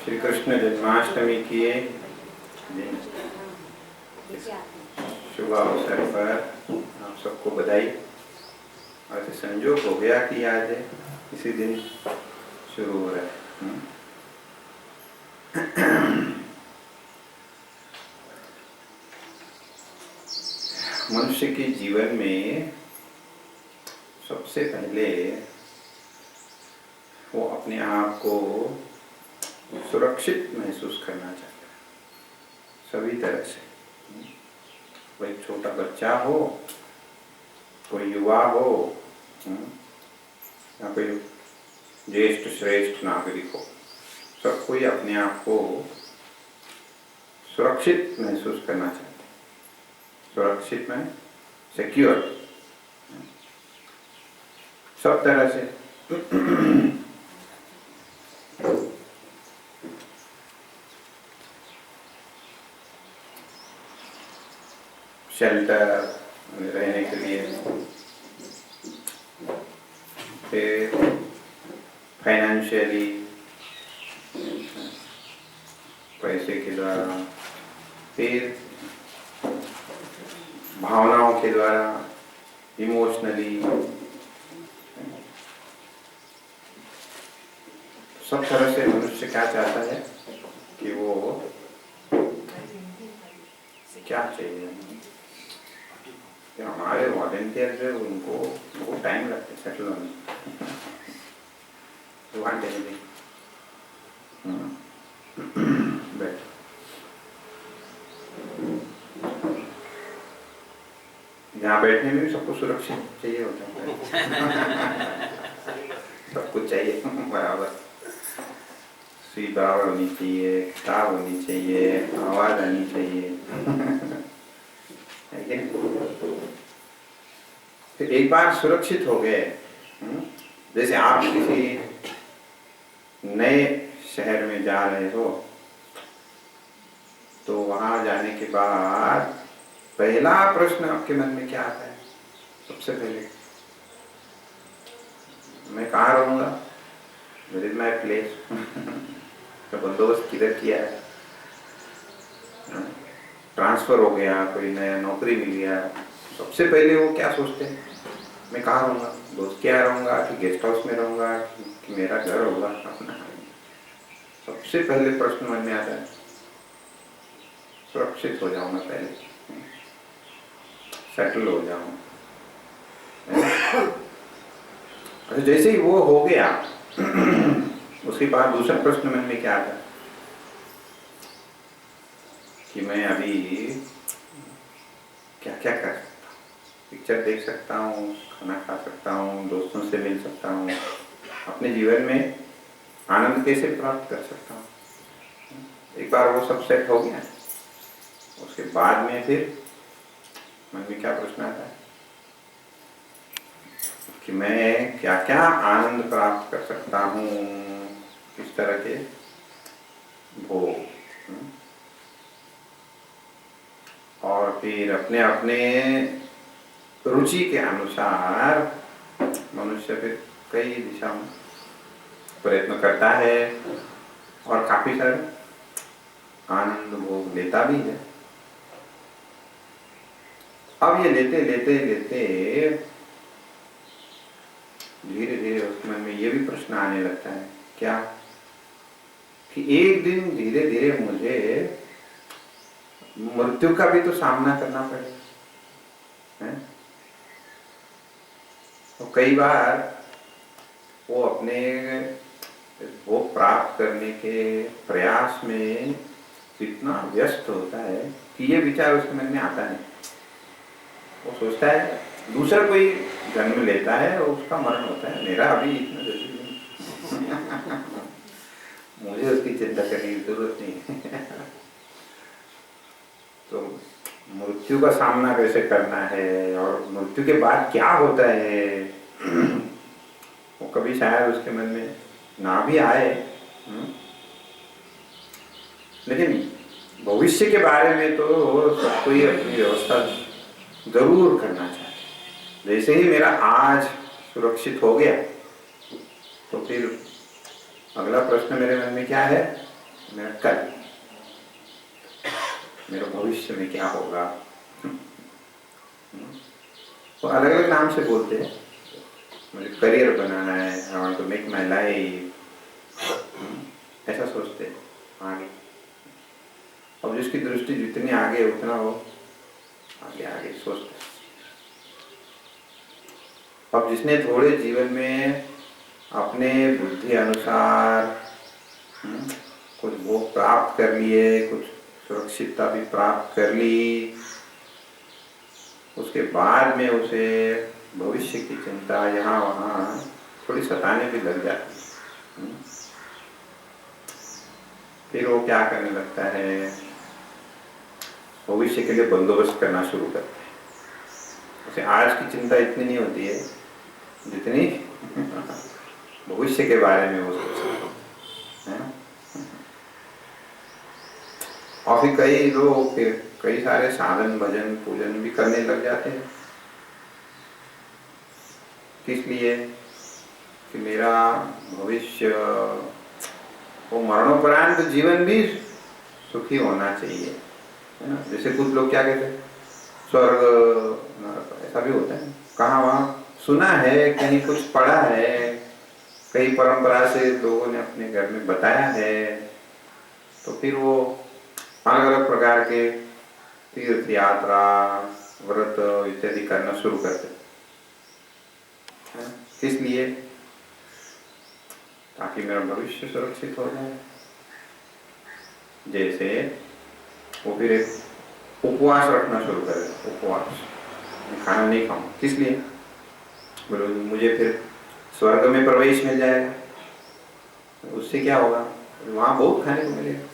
श्री कृष्ण जन्माष्टमी के दिन शुभ अवसर पर आप सबको बधाई। और संयोग हो गया कि आज इसी दिन शुरू हो रहा है। मनुष्य के जीवन में सबसे पहले वो अपने आप को सुरक्षित महसूस करना चाहता है सभी तरह से। कोई छोटा बच्चा हो, कोई युवा हो, या कोई ज्येष्ठ श्रेष्ठ नागरिक हो, सब कोई अपने आप को सुरक्षित महसूस करना चाहते हैं। सुरक्षित में सिक्योर सब तरह से। शेल्टर रहने के लिए, फिर फाइनेंशियली पैसे के द्वारा, फिर भावनाओं के द्वारा, इमोशनली, सब तरह से मनुष्य क्या चाहता है कि वो क्या चाहिए। हमारे वॉलंटियर जो उनको बहुत टाइम लगता है सेटल होने में। यहाँ बैठने में भी सबको सुरक्षित चाहिए होता है। सब कुछ चाहिए बराबर, सीट बराबर होनी चाहिए, किताब होनी चाहिए, आवाज आनी चाहिए। फिर एक बार सुरक्षित हो गए, जैसे आप किसी नए शहर में जा रहे हो, तो वहां जाने के बाद पहला प्रश्न आपके मन में क्या आता है? सबसे पहले मैं कहाँ रहूंगा, वेयर इज माय प्लेस, तो बंदोबस्त किधर किया है। ट्रांसफर हो गया, कोई नया नौकरी मिल गया, सबसे पहले वो क्या सोचते हैं? मैं कहाँ रहूंगा, दोस्त के यहाँ रहूंगा कि गेस्ट हाउस में रहूंगा कि मेरा घर होगा अपना। सबसे पहले प्रश्न मन में आता है सुरक्षित हो जाऊं मैं, पहले सेटल हो जाऊं। अच्छा, जैसे ही वो हो गया उसके बाद दूसरा प्रश्न मन में क्या आता है कि मैं अभी क्या क्या कर सकता हूँ। पिक्चर देख सकता हूँ, खाना खा सकता हूँ, दोस्तों से मिल सकता हूँ, अपने जीवन में आनंद कैसे प्राप्त कर सकता हूँ। एक बार वो सब सेट हो गया, उसके बाद में फिर मन में क्या प्रश्न आता है कि मैं क्या क्या आनंद प्राप्त कर सकता हूँ, किस तरह के भोग। और फिर अपने अपने रुचि के अनुसार मनुष्य फिर कई दिशा में प्रयत्न करता है और काफी सारे आनंद भोग लेता भी है। अब ये लेते लेते लेते धीरे धीरे उसके मन में ये भी प्रश्न आने लगता है क्या कि एक दिन धीरे धीरे मुझे मृत्यु का भी तो सामना करना पड़ेगा। तो कई बार वो अपने भोग प्राप्त करने के प्रयास में इतना व्यस्त होता है कि ये विचार उसके मन में आता नहीं। वो सोचता है दूसरा कोई जन्म लेता है और उसका मरण होता है, मेरा अभी इतना जरूरी नहीं। मुझे उसकी चिंता करने की जरूरत नहीं। तो मृत्यु का सामना कैसे करना है और मृत्यु के बाद क्या होता है, वो कभी शायद उसके मन में ना भी आए। लेकिन भविष्य के बारे में तो सब कोई अपनी व्यवस्था जरूर करना चाहिए। जैसे ही मेरा आज सुरक्षित हो गया तो फिर अगला प्रश्न मेरे मन में क्या है मेरा कल, मेरा भविष्य में क्या होगा। वो अलग अलग नाम से बोलते हैं, मुझे करियर बनाना है, I want to make my life, ऐसा सोचते हैं आगे। अब जिसकी दृष्टि जितनी आगे उतना वो आगे आगे सोचते। अब जिसने थोड़े जीवन में अपने बुद्धि अनुसार कुछ भोग प्राप्त कर लिए, कुछ सुरक्षितता भी प्राप्त कर ली, उसके बाद में उसे भविष्य की चिंता यहाँ वहाँ थोड़ी सताने भी लग जाती है। फिर वो क्या करने लगता है, भविष्य के लिए बंदोबस्त करना शुरू करता है। उसे आज की चिंता इतनी नहीं होती है जितनी भविष्य के बारे में वो सोचता है। और फिर कई लोग फिर कई सारे साधन भजन पूजन भी करने लग जाते हैं। किस लिए कि मेरा भविष्य, वो मरणोपरांत जीवन भी सुखी होना चाहिए, है ना। जैसे कुछ लोग क्या कहते हैं, स्वर्ग नरक ऐसा भी होता है, कहाँ वहाँ सुना है, कहीं कुछ पढ़ा है, कई परंपरा से लोगों ने अपने घर में बताया है, तो फिर वो अलग अलग प्रकार के तीर्थ यात्रा व्रत इत्यादि करना शुरू करते हैं। किस लिए, ताकि मेरा भविष्य सुरक्षित हो जाए। जैसे वो फिर एक उपवास रखना शुरू करे, उपवास, खाना नहीं खाऊं, किस लिए, बोलो मुझे फिर स्वर्ग में प्रवेश मिल जाएगा, उससे क्या होगा, वहां बहुत खाने को मिलेगा।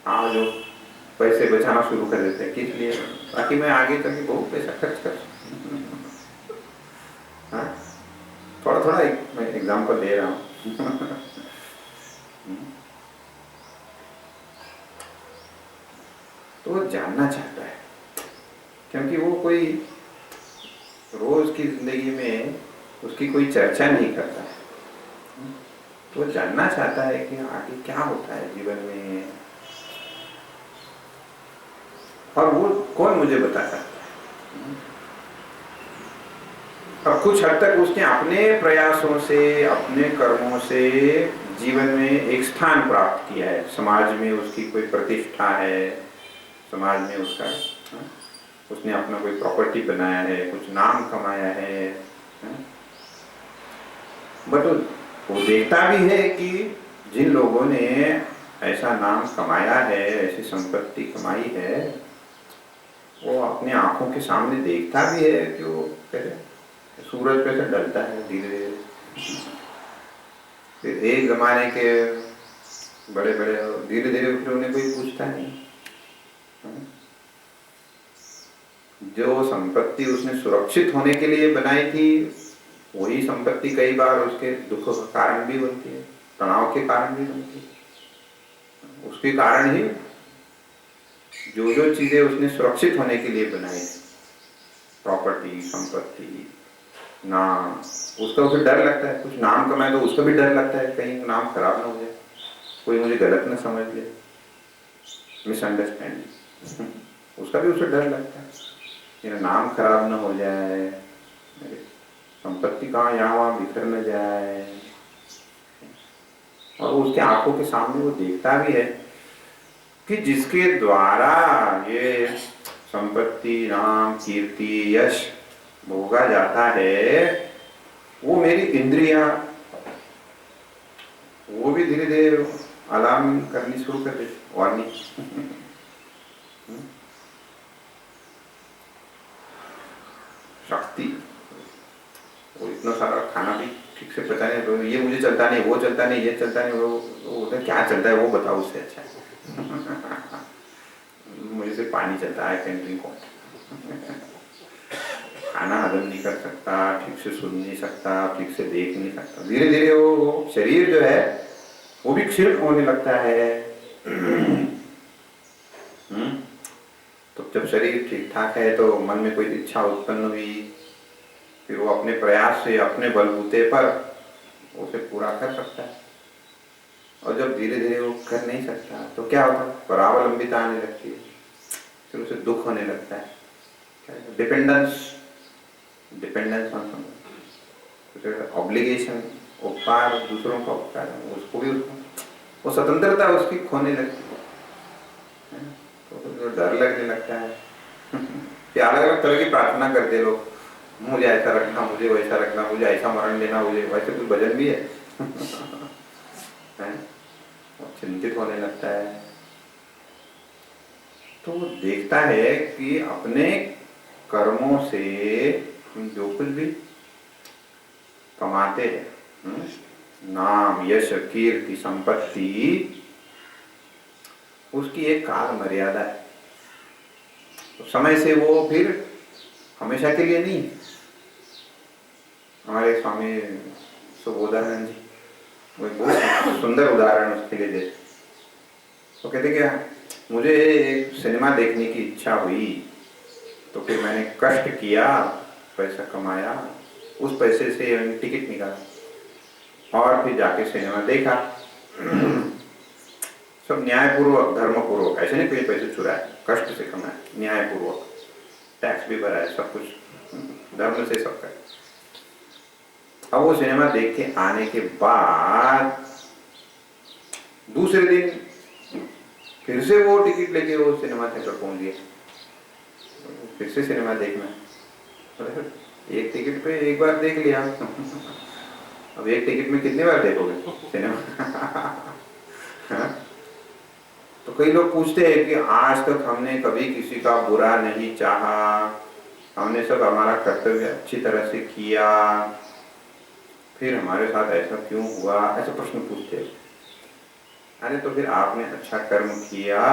हाँ, जो पैसे बचाना शुरू कर देते हैं, किस लिए, ताकि मैं आगे चल बहुत पैसा खर्च कर। हाँ, थोड़ा थोड़ा मैं एग्जाम्पल दे रहा हूँ। तो वो जानना चाहता है, क्योंकि वो कोई रोज की जिंदगी में उसकी कोई चर्चा नहीं करता है, तो वो जानना चाहता है कि आगे क्या होता है जीवन में, और वो कौन मुझे बता सकता है। अब कुछ हद तक उसने अपने प्रयासों से, अपने कर्मों से जीवन में एक स्थान प्राप्त किया है, समाज में उसकी कोई प्रतिष्ठा है, समाज में उसका, उसने अपना कोई प्रॉपर्टी बनाया है, कुछ नाम कमाया है। बट वो देखता भी है कि जिन लोगों ने ऐसा नाम कमाया है, ऐसी संपत्ति कमाई है, वो अपने आंखों के सामने देखता भी है कि वो कहते सूरज पे से ढलता है धीरे धीरे। फिर एक जमाने के बड़े बड़े धीरे धीरे उन्हें कोई पूछता नहीं। जो संपत्ति उसने सुरक्षित होने के लिए बनाई थी, वही संपत्ति कई बार उसके दुख का कारण भी बनती है, तनाव के कारण भी बनती है। उसके कारण ही जो जो चीजें उसने सुरक्षित होने के लिए बनाई थी, प्रॉपर्टी, संपत्ति, नाम, उसका उसे डर लगता है। कुछ नाम कमाए तो उसका भी डर लगता है कहीं नाम खराब ना हो जाए, कोई मुझे गलत ना समझ ले, मिसअंडरस्टैंडिंग, उसका भी उसे डर लगता है, मेरा नाम खराब ना हो जाए, मेरी संपत्ति कहाँ यहाँ वहाँ बिखर न जाए। और उसके आंखों के सामने वो देखता भी है कि जिसके द्वारा ये संपत्ति, नाम, कीर्ति, यश भोगा जाता है, वो मेरी इंद्रियां, वो भी धीरे धीरे अलार्म करनी शुरू कर देती, वार्निंग। शक्ति, वो इतना सारा खाना भी ठीक से पता नहीं, तो ये मुझे चलता नहीं, वो चलता नहीं, ये चलता नहीं, वो क्या चलता है वो बताओ उससे अच्छा है। मुझे सिर्फ पानी चलता है, कैन ड्रिंक वाटर। खाना हजम नहीं कर सकता, ठीक से सुन नहीं सकता, ठीक से देख नहीं सकता। धीरे धीरे वो शरीर जो है वो भी क्षीण होने लगता है। तो जब शरीर ठीक ठाक है तो मन में कोई इच्छा उत्पन्न हुई, फिर वो अपने प्रयास से अपने बलबूते पर उसे पूरा कर सकता है। और जब धीरे धीरे वो कर नहीं सकता तो क्या होता है, परावलंबिता आने लगती है, फिर उसे दुख होने लगता है, dependence, dependence on someone, obligation, उपकार, दूसरों का उपकार, उसको भी वो स्वतंत्रता उसकी खोने लगती है, तो डर लगने लगता है। कि अलग अलग तरह की प्रार्थना करते लोग, मुझे ऐसा रखना, मुझे वैसा रखना, मुझे ऐसा मरण देना, मुझे वैसे कुछ भजन भी है। चिंतित होने लगता है। तो वो देखता है कि अपने कर्मों से जो कुछ भी कमाते हैं, नाम, यश, कीर्ति, संपत्ति, उसकी एक काल मर्यादा है। तो समय से वो फिर हमेशा के लिए नहीं। हमारे स्वामी सुबोधानंद जी वो एक बहुत सुंदर उदाहरण उसके लिए देते। तो कहते क्या, मुझे एक सिनेमा देखने की इच्छा हुई तो फिर मैंने कष्ट किया, पैसा कमाया, उस पैसे से मैंने टिकट निकाला और फिर जाके सिनेमा देखा। सब न्यायपूर्वक, धर्मपूर्वक, ऐसे नहीं कोई पैसे चुराए, कष्ट से कमाए, न्यायपूर्वक, टैक्स भी भरा है, सब कुछ धर्म से सब कर। अब वो सिनेमा देख के आने के बाद दूसरे दिन फिर से वो टिकट लेके वो सिनेमा थिएटर पहुंच गया, फिर से सिनेमा देखना। एक टिकट पे एक बार देख लिया। अब एक टिकट में कितनी बार देखोगे सिनेमा? तो कई लोग पूछते हैं कि आज तक हमने कभी किसी का बुरा नहीं चाहा, हमने सब हमारा कर्तव्य अच्छी तरह से किया, फिर हमारे साथ ऐसा क्यों हुआ, ऐसा प्रश्न पूछते हैं। अरे तो फिर आपने अच्छा कर्म किया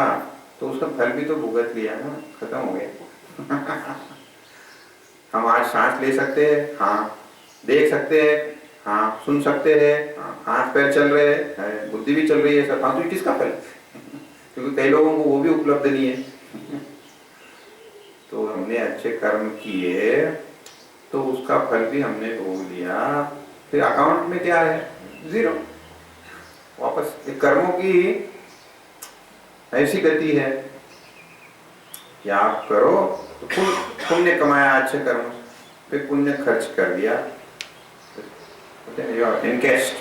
तो उसका फल भी तो भुगत लिया ना, खत्म हो गया। हम आज सांस ले सकते हैं, हाँ, देख सकते हैं, हाँ, सुन सकते हैं, हाँ, हाथ पैर चल रहे हैं, बुद्धि भी चल रही है, सब। हाँ, तो किसका फल? क्योंकि कई लोगों को वो भी उपलब्ध नहीं है। तो हमने अच्छे कर्म किए तो उसका फल भी हमने भोग लिया, फिर अकाउंट में क्या है? जीरो। वापस कर्मों की ऐसी गति है कि आप करो तो पुण्य कमाया अच्छे कर्म, फिर पुण्य खर्च कर दिया, इनकेस्ट,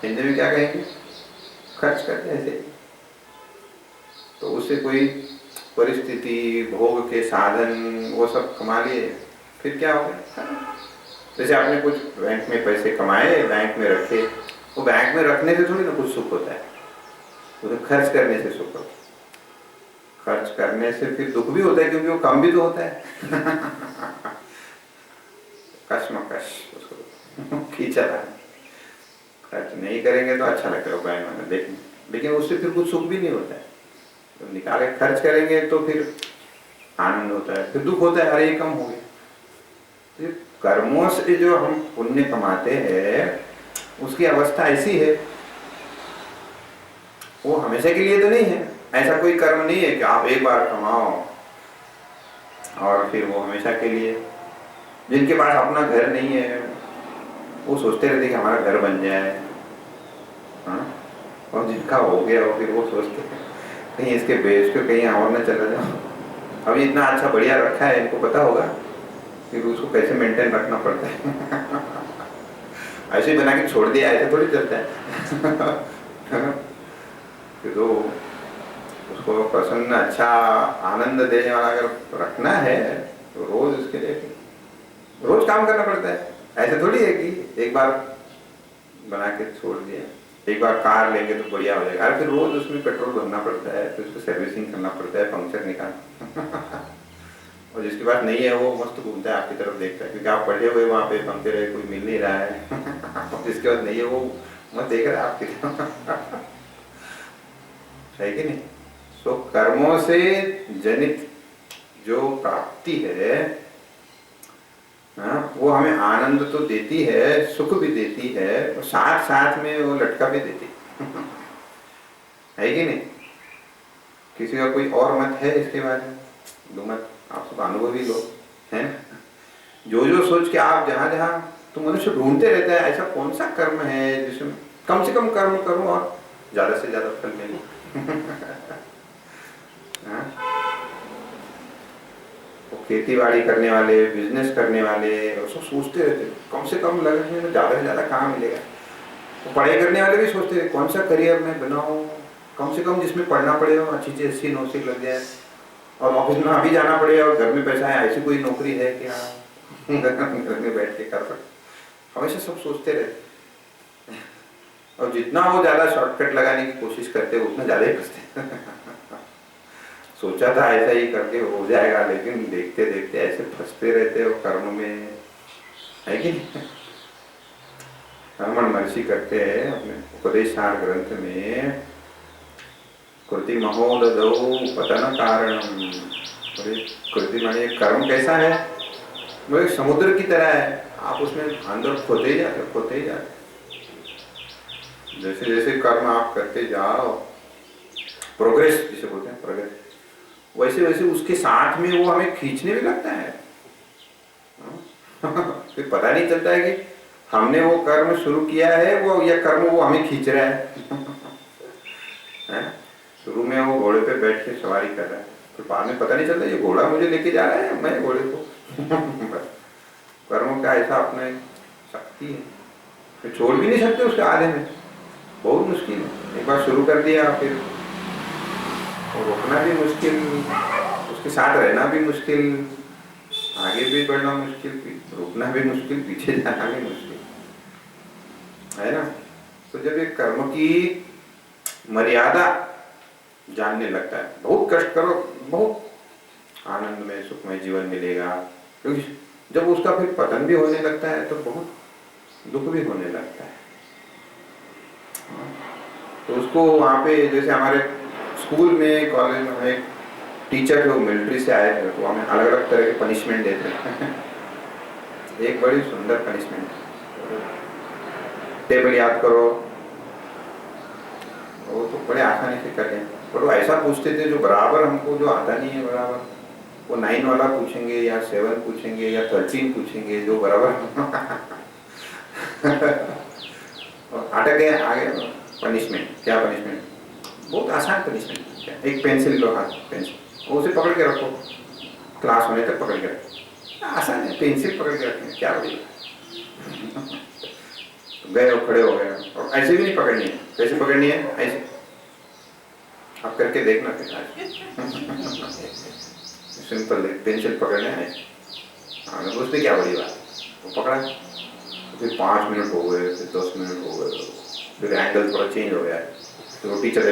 हिंदी में क्या कहेंगे, खर्च कर दिया ऐसे। तो उससे कोई परिस्थिति, भोग के साधन वो सब कमा लिए, फिर क्या हो गया? जैसे आपने कुछ बैंक में पैसे कमाए, बैंक में रखे, वो बैंक में रखने से थोड़ी ना कुछ सुख होता है, वो तो खर्च करने से सुख होता है। खर्च करने से फिर दुख भी होता है क्योंकि वो कम भी तो होता है। कश्मकश उसको खींचा है। खर्च नहीं करेंगे तो अच्छा लगता है बैंक में देखने, लेकिन उससे फिर कुछ सुख भी नहीं होता है। तो निकाले खर्च करेंगे तो फिर आनंद होता है, फिर दुख होता है, अरे कम हो गया। तो कर्मों से जो हम पुण्य कमाते हैं उसकी अवस्था ऐसी है, वो हमेशा के लिए तो नहीं है। ऐसा कोई कर्म नहीं है कि आप एक बार कमाओ और फिर वो हमेशा के लिए। जिनके पास अपना घर नहीं है वो सोचते रहते कि हमारा घर बन जाए, हाँ? और जिनका हो गया वो फिर वो सोचते हैं कहीं इसके बेच के कहीं और न चला जाओ। अभी इतना अच्छा बढ़िया रखा है, इनको पता होगा फिर उसको कैसे मेंटेन रखना पड़ता है। ऐसे ही बना के छोड़ दिया, ऐसे थोड़ी चलता है। तो उसको प्रसन्न, अच्छा, आनंद देने वाला अगर रखना है तो रोज उसके लिए रोज काम करना पड़ता है। ऐसे थोड़ी है कि एक बार बना के छोड़ दिया, एक बार कार लेंगे तो बढ़िया हो जाएगा। फिर रोज उसमें पेट्रोल भरना पड़ता है, फिर उसको सर्विसिंग करना पड़ता है, पंक्चर निकालना। और जिसके पास नहीं है वो मस्त घूमता है आपकी तरफ देखता है, क्योंकि आप पढ़े हुए वहाँ पे पंक्चर है, कोई मिल नहीं रहा है। और जिसके पास नहीं है वो मत देख रहा है आपकी तरफ। है कि नहीं? सो कर्मों से जनित जो प्राप्ति है, वो हमें आनंद तो देती है, सुख भी देती है, और साथ साथ में वो लटका भी देती है कि नहीं? किसी का कोई और मत है इसके बारे में? दो मत आप सब अनुभवी लोग हैं। जो जो सोच के आप जहां जहां तो मनुष्य ढूंढते रहता है ऐसा कौन सा कर्म है जिसमें कम से कम कर्म करूं और ज्यादा से ज्यादा फल मिले। हाँ? वो खेती बाड़ी करने वाले, बिजनेस करने वाले सब सोचते रहते कम से कम लगने में ज्यादा से ज्यादा कहाँ मिलेगा। तो पढ़ाई करने वाले भी सोचते हैं कौन सा करियर मैं बनाऊं, कम से कम जिसमें पढ़ना पड़े और अच्छी चीज 80-90 लग जाए और ऑफिस में अभी जाना पड़े और घर में पैसा है, ऐसी कोई नौकरी है क्या घर में बैठ के कर सकते। हमेशा सब सोचते रहते और जितना वो ज्यादा शॉर्टकट लगाने की कोशिश करते उतना ज्यादा ही फंसते। सोचा था ऐसा ही करके हो जाएगा, लेकिन देखते देखते ऐसे फंसते रहते हो कर्म में, है कि नहीं। रमन महर्षि करते हैं अपने उपदेशार ग्रंथ में, कृति महोदधौ पतन कारणम। कृति माने कर्म कैसा है, वो एक समुद्र की तरह है, आप उसमें अंदर खोते ही जाते। जैसे जैसे कर्म आप करते जाओ, प्रोग्रेस जिसे बोलते हैं प्रोग्रेस, वैसे वैसे उसके साथ में वो हमें खींचने भी लगता है। फिर पता नहीं चलता है कि हमने वो कर्म शुरू किया है वो या कर्म वो हमें खींच रहा है। शुरू में वो घोड़े पे बैठ के सवारी कर रहा है, फिर बाद में पता नहीं चलता ये घोड़ा मुझे लेके जा रहा है, मैं घोड़े को। कर्म का ऐसा अपने शक्ति है, फिर छोड़ भी नहीं सकते उसके आधे में, बहुत मुश्किल है। एक बार शुरू कर दिया फिर रोकना भी मुश्किल, उसके साथ रहना भी मुश्किल, आगे भी बढ़ना मुश्किल, रुकना भी मुश्किल, पीछे जाना भी मुश्किल है ना। तो जब एक कर्म की मर्यादा जानने लगता है, बहुत कष्ट करो बहुत आनंदमय सुखमय जीवन मिलेगा, क्योंकि जब उसका फिर पतन भी होने लगता है तो बहुत दुख भी होने लगता है। तो उसको वहाँ पे जैसे हमारे स्कूल में कॉलेज में एक टीचर थे, वो मिलिट्री से आए थे, तो हमें अलग अलग तरह के पनिशमेंट देते हैं। एक बड़ी सुंदर पनिशमेंट, टेबल याद करो, वो तो बड़े आसानी से कर लें, पर वो ऐसा पूछते थे जो बराबर हमको जो आता नहीं है बराबर, वो 9 वाला पूछेंगे या 7 पूछेंगे या 13 पूछेंगे जो बराबर अटक गए आगे। पनिशमेंट क्या, पनिशमेंट बहुत आसान पनिशमेंट, एक पेंसिल लो, हाथ पेंसिल उसे पकड़ के रखो, क्लास होने तक पकड़ के रखो, आसान है, पेंसिल पकड़ के रखनी क्या बड़ी। गए और खड़े हो गए, और ऐसे भी नहीं पकड़नी है, कैसे पकड़नी है, ऐसे आप करके देखना फिर। सिंपल पेंसिल पकड़ना है, हाँ उसमें क्या बड़ी बात, वो पकड़ा, फिर 5 मिनट हो गए, फिर 10 मिनट हो गए, फिर एंगल थोड़ा चेंज हो गया, तो टीचर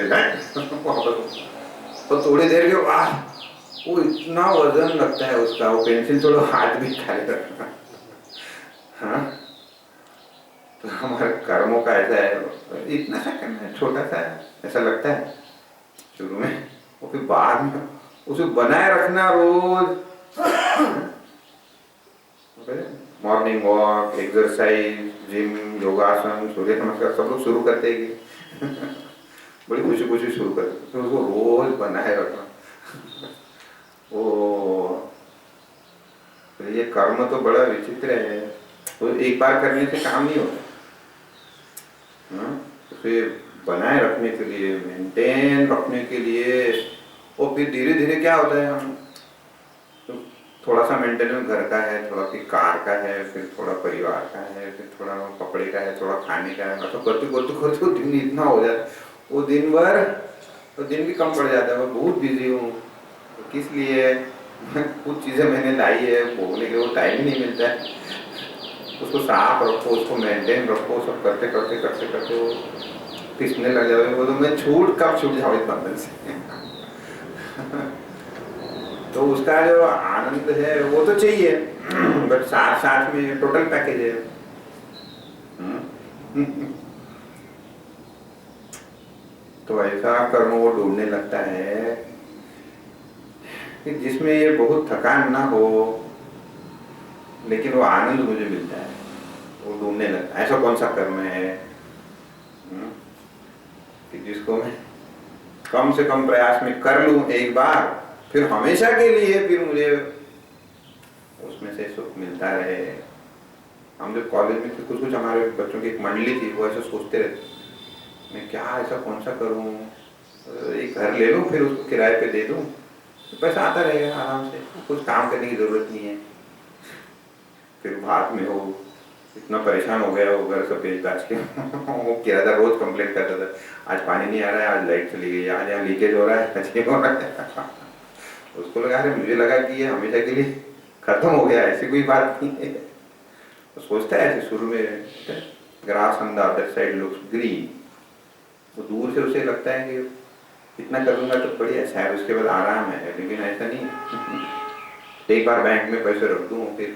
तो थोड़ी देर के बाद वो इतना वजन लगता है उसका, वो पेंसिल थोड़ा हाथ भी खाली रखना। हाँ, तो हमारे कर्मों का ऐसा है, इतना सा करना है, छोटा सा ऐसा लगता है शुरू में, और फिर बाद में उसे बनाए रखना रोज। मॉर्निंग वॉक, एक्सरसाइज, जिम, योगासन, सूर्य नमस्कार सब लोग शुरू करते हैं बड़ी खुशी खुशी शुरू करते, तो उसको रोज बनाए रखना। ओ तो ये कर्म तो बड़ा विचित्र है, तो एक बार करने से काम नहीं होता, तो फिर बनाए रखने के लिए, मेंटेन रखने के लिए, और फिर धीरे धीरे क्या होता है, हम तो थोड़ा सा मेंटेनेंस घर का है, थोड़ा फिर कार का है, फिर थोड़ा परिवार का है, फिर थोड़ा कपड़े का है, थोड़ा खाने का है, मतलब करते करते करते दिन इतना हो जाता है, वो दिन भर तो दिन भी कम पड़ जाता है, मैं बहुत बिजी हूँ, तो किस लिए कुछ चीज़ें मैंने लाई है भोगने के लिए, वो टाइम ही नहीं मिलता है, उसको साफ रखो, उसको मेंटेन रखो, सब करते करते करते करते वो पिसने लग जाए, वो तो मैं कब छूट जाओ इस बंधन से। तो उसका जो आनंद है वो तो चाहिए, बट साथ साथ में टोटल पैकेज है। तो ऐसा कर्म वो ढूंढने लगता है कि जिसमें ये बहुत थकान ना हो, लेकिन वो आनंद मुझे मिलता है, वो ढूंढने लगता है ऐसा कौन सा कर्म है कि जिसको मैं कम से कम प्रयास में कर लूं एक बार, फिर हमेशा के लिए फिर मुझे उसमें से सुख मिलता रहे। हम जब कॉलेज में थे, कुछ कुछ हमारे बच्चों की एक मंडली थी, वो ऐसा सोचते रहते, मैं क्या ऐसा कौन सा करूं, एक घर ले लूं फिर उसको किराए पे दे दूं, तो पैसा आता रहेगा आराम से, कुछ काम करने की जरूरत नहीं है। फिर बाद में वो इतना परेशान हो गया, वो घर सब बेच बाज के वो किराएदार रोज कंप्लेंट करता था, आज पानी नहीं आ रहा है, आज लाइट चली गई, आज यहाँ लीकेज हो रहा है, आज ये हो रहा है। उसको लगा, अरे मुझे लगा कि ये हमेशा के लिए खत्म हो गया, ऐसी कोई बात नहीं है। तो सोचता है ऐसे शुरू में, grass on the other side looks green, वो दूर से उसे लगता है कि इतना करूंगा तो बढ़िया, शायद उसके बाद आराम है, लेकिन ऐसा नहीं। एक बार बैंक में पैसे रख दूं, फिर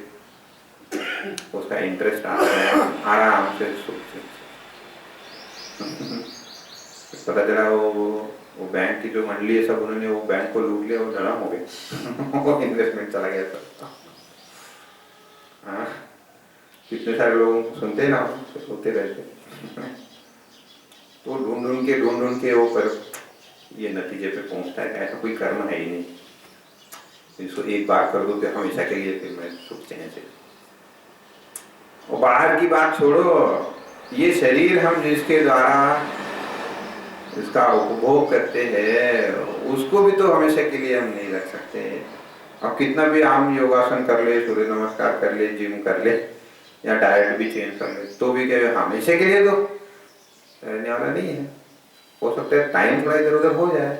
उसका इंटरेस्ट आता है, आराम से सुख से। पता चला वो बैंक की जो मंडली है सब, उन्होंने वो बैंक को लूट लिया, वो धड़म हो गए वो इन्वेस्टमेंट चला गया सब। हाँ, कितने सारे लोग सुनते ना, सोते रहते तो ढूंढ ढूंढ के वो पर ये नतीजे पे पहुंचता है कि ऐसा कोई कर्म है ही नहीं, इसको एक बार कर दो तो हमेशा के लिए, फिर मैं सुख चैन से। और बाहर की बात छोड़ो, ये शरीर हम जिसके द्वारा इसका उपभोग करते हैं, उसको भी तो हमेशा के लिए हम नहीं रख सकते। अब कितना भी हम योगासन कर ले, सूर्य नमस्कार कर ले, जिम कर ले, या डाइट भी चेंज कर ले, तो भी क्या हमेशा के लिए तो रहने वाला नहीं है। हो सकता है टाइम थोड़ा इधर उधर हो जाए,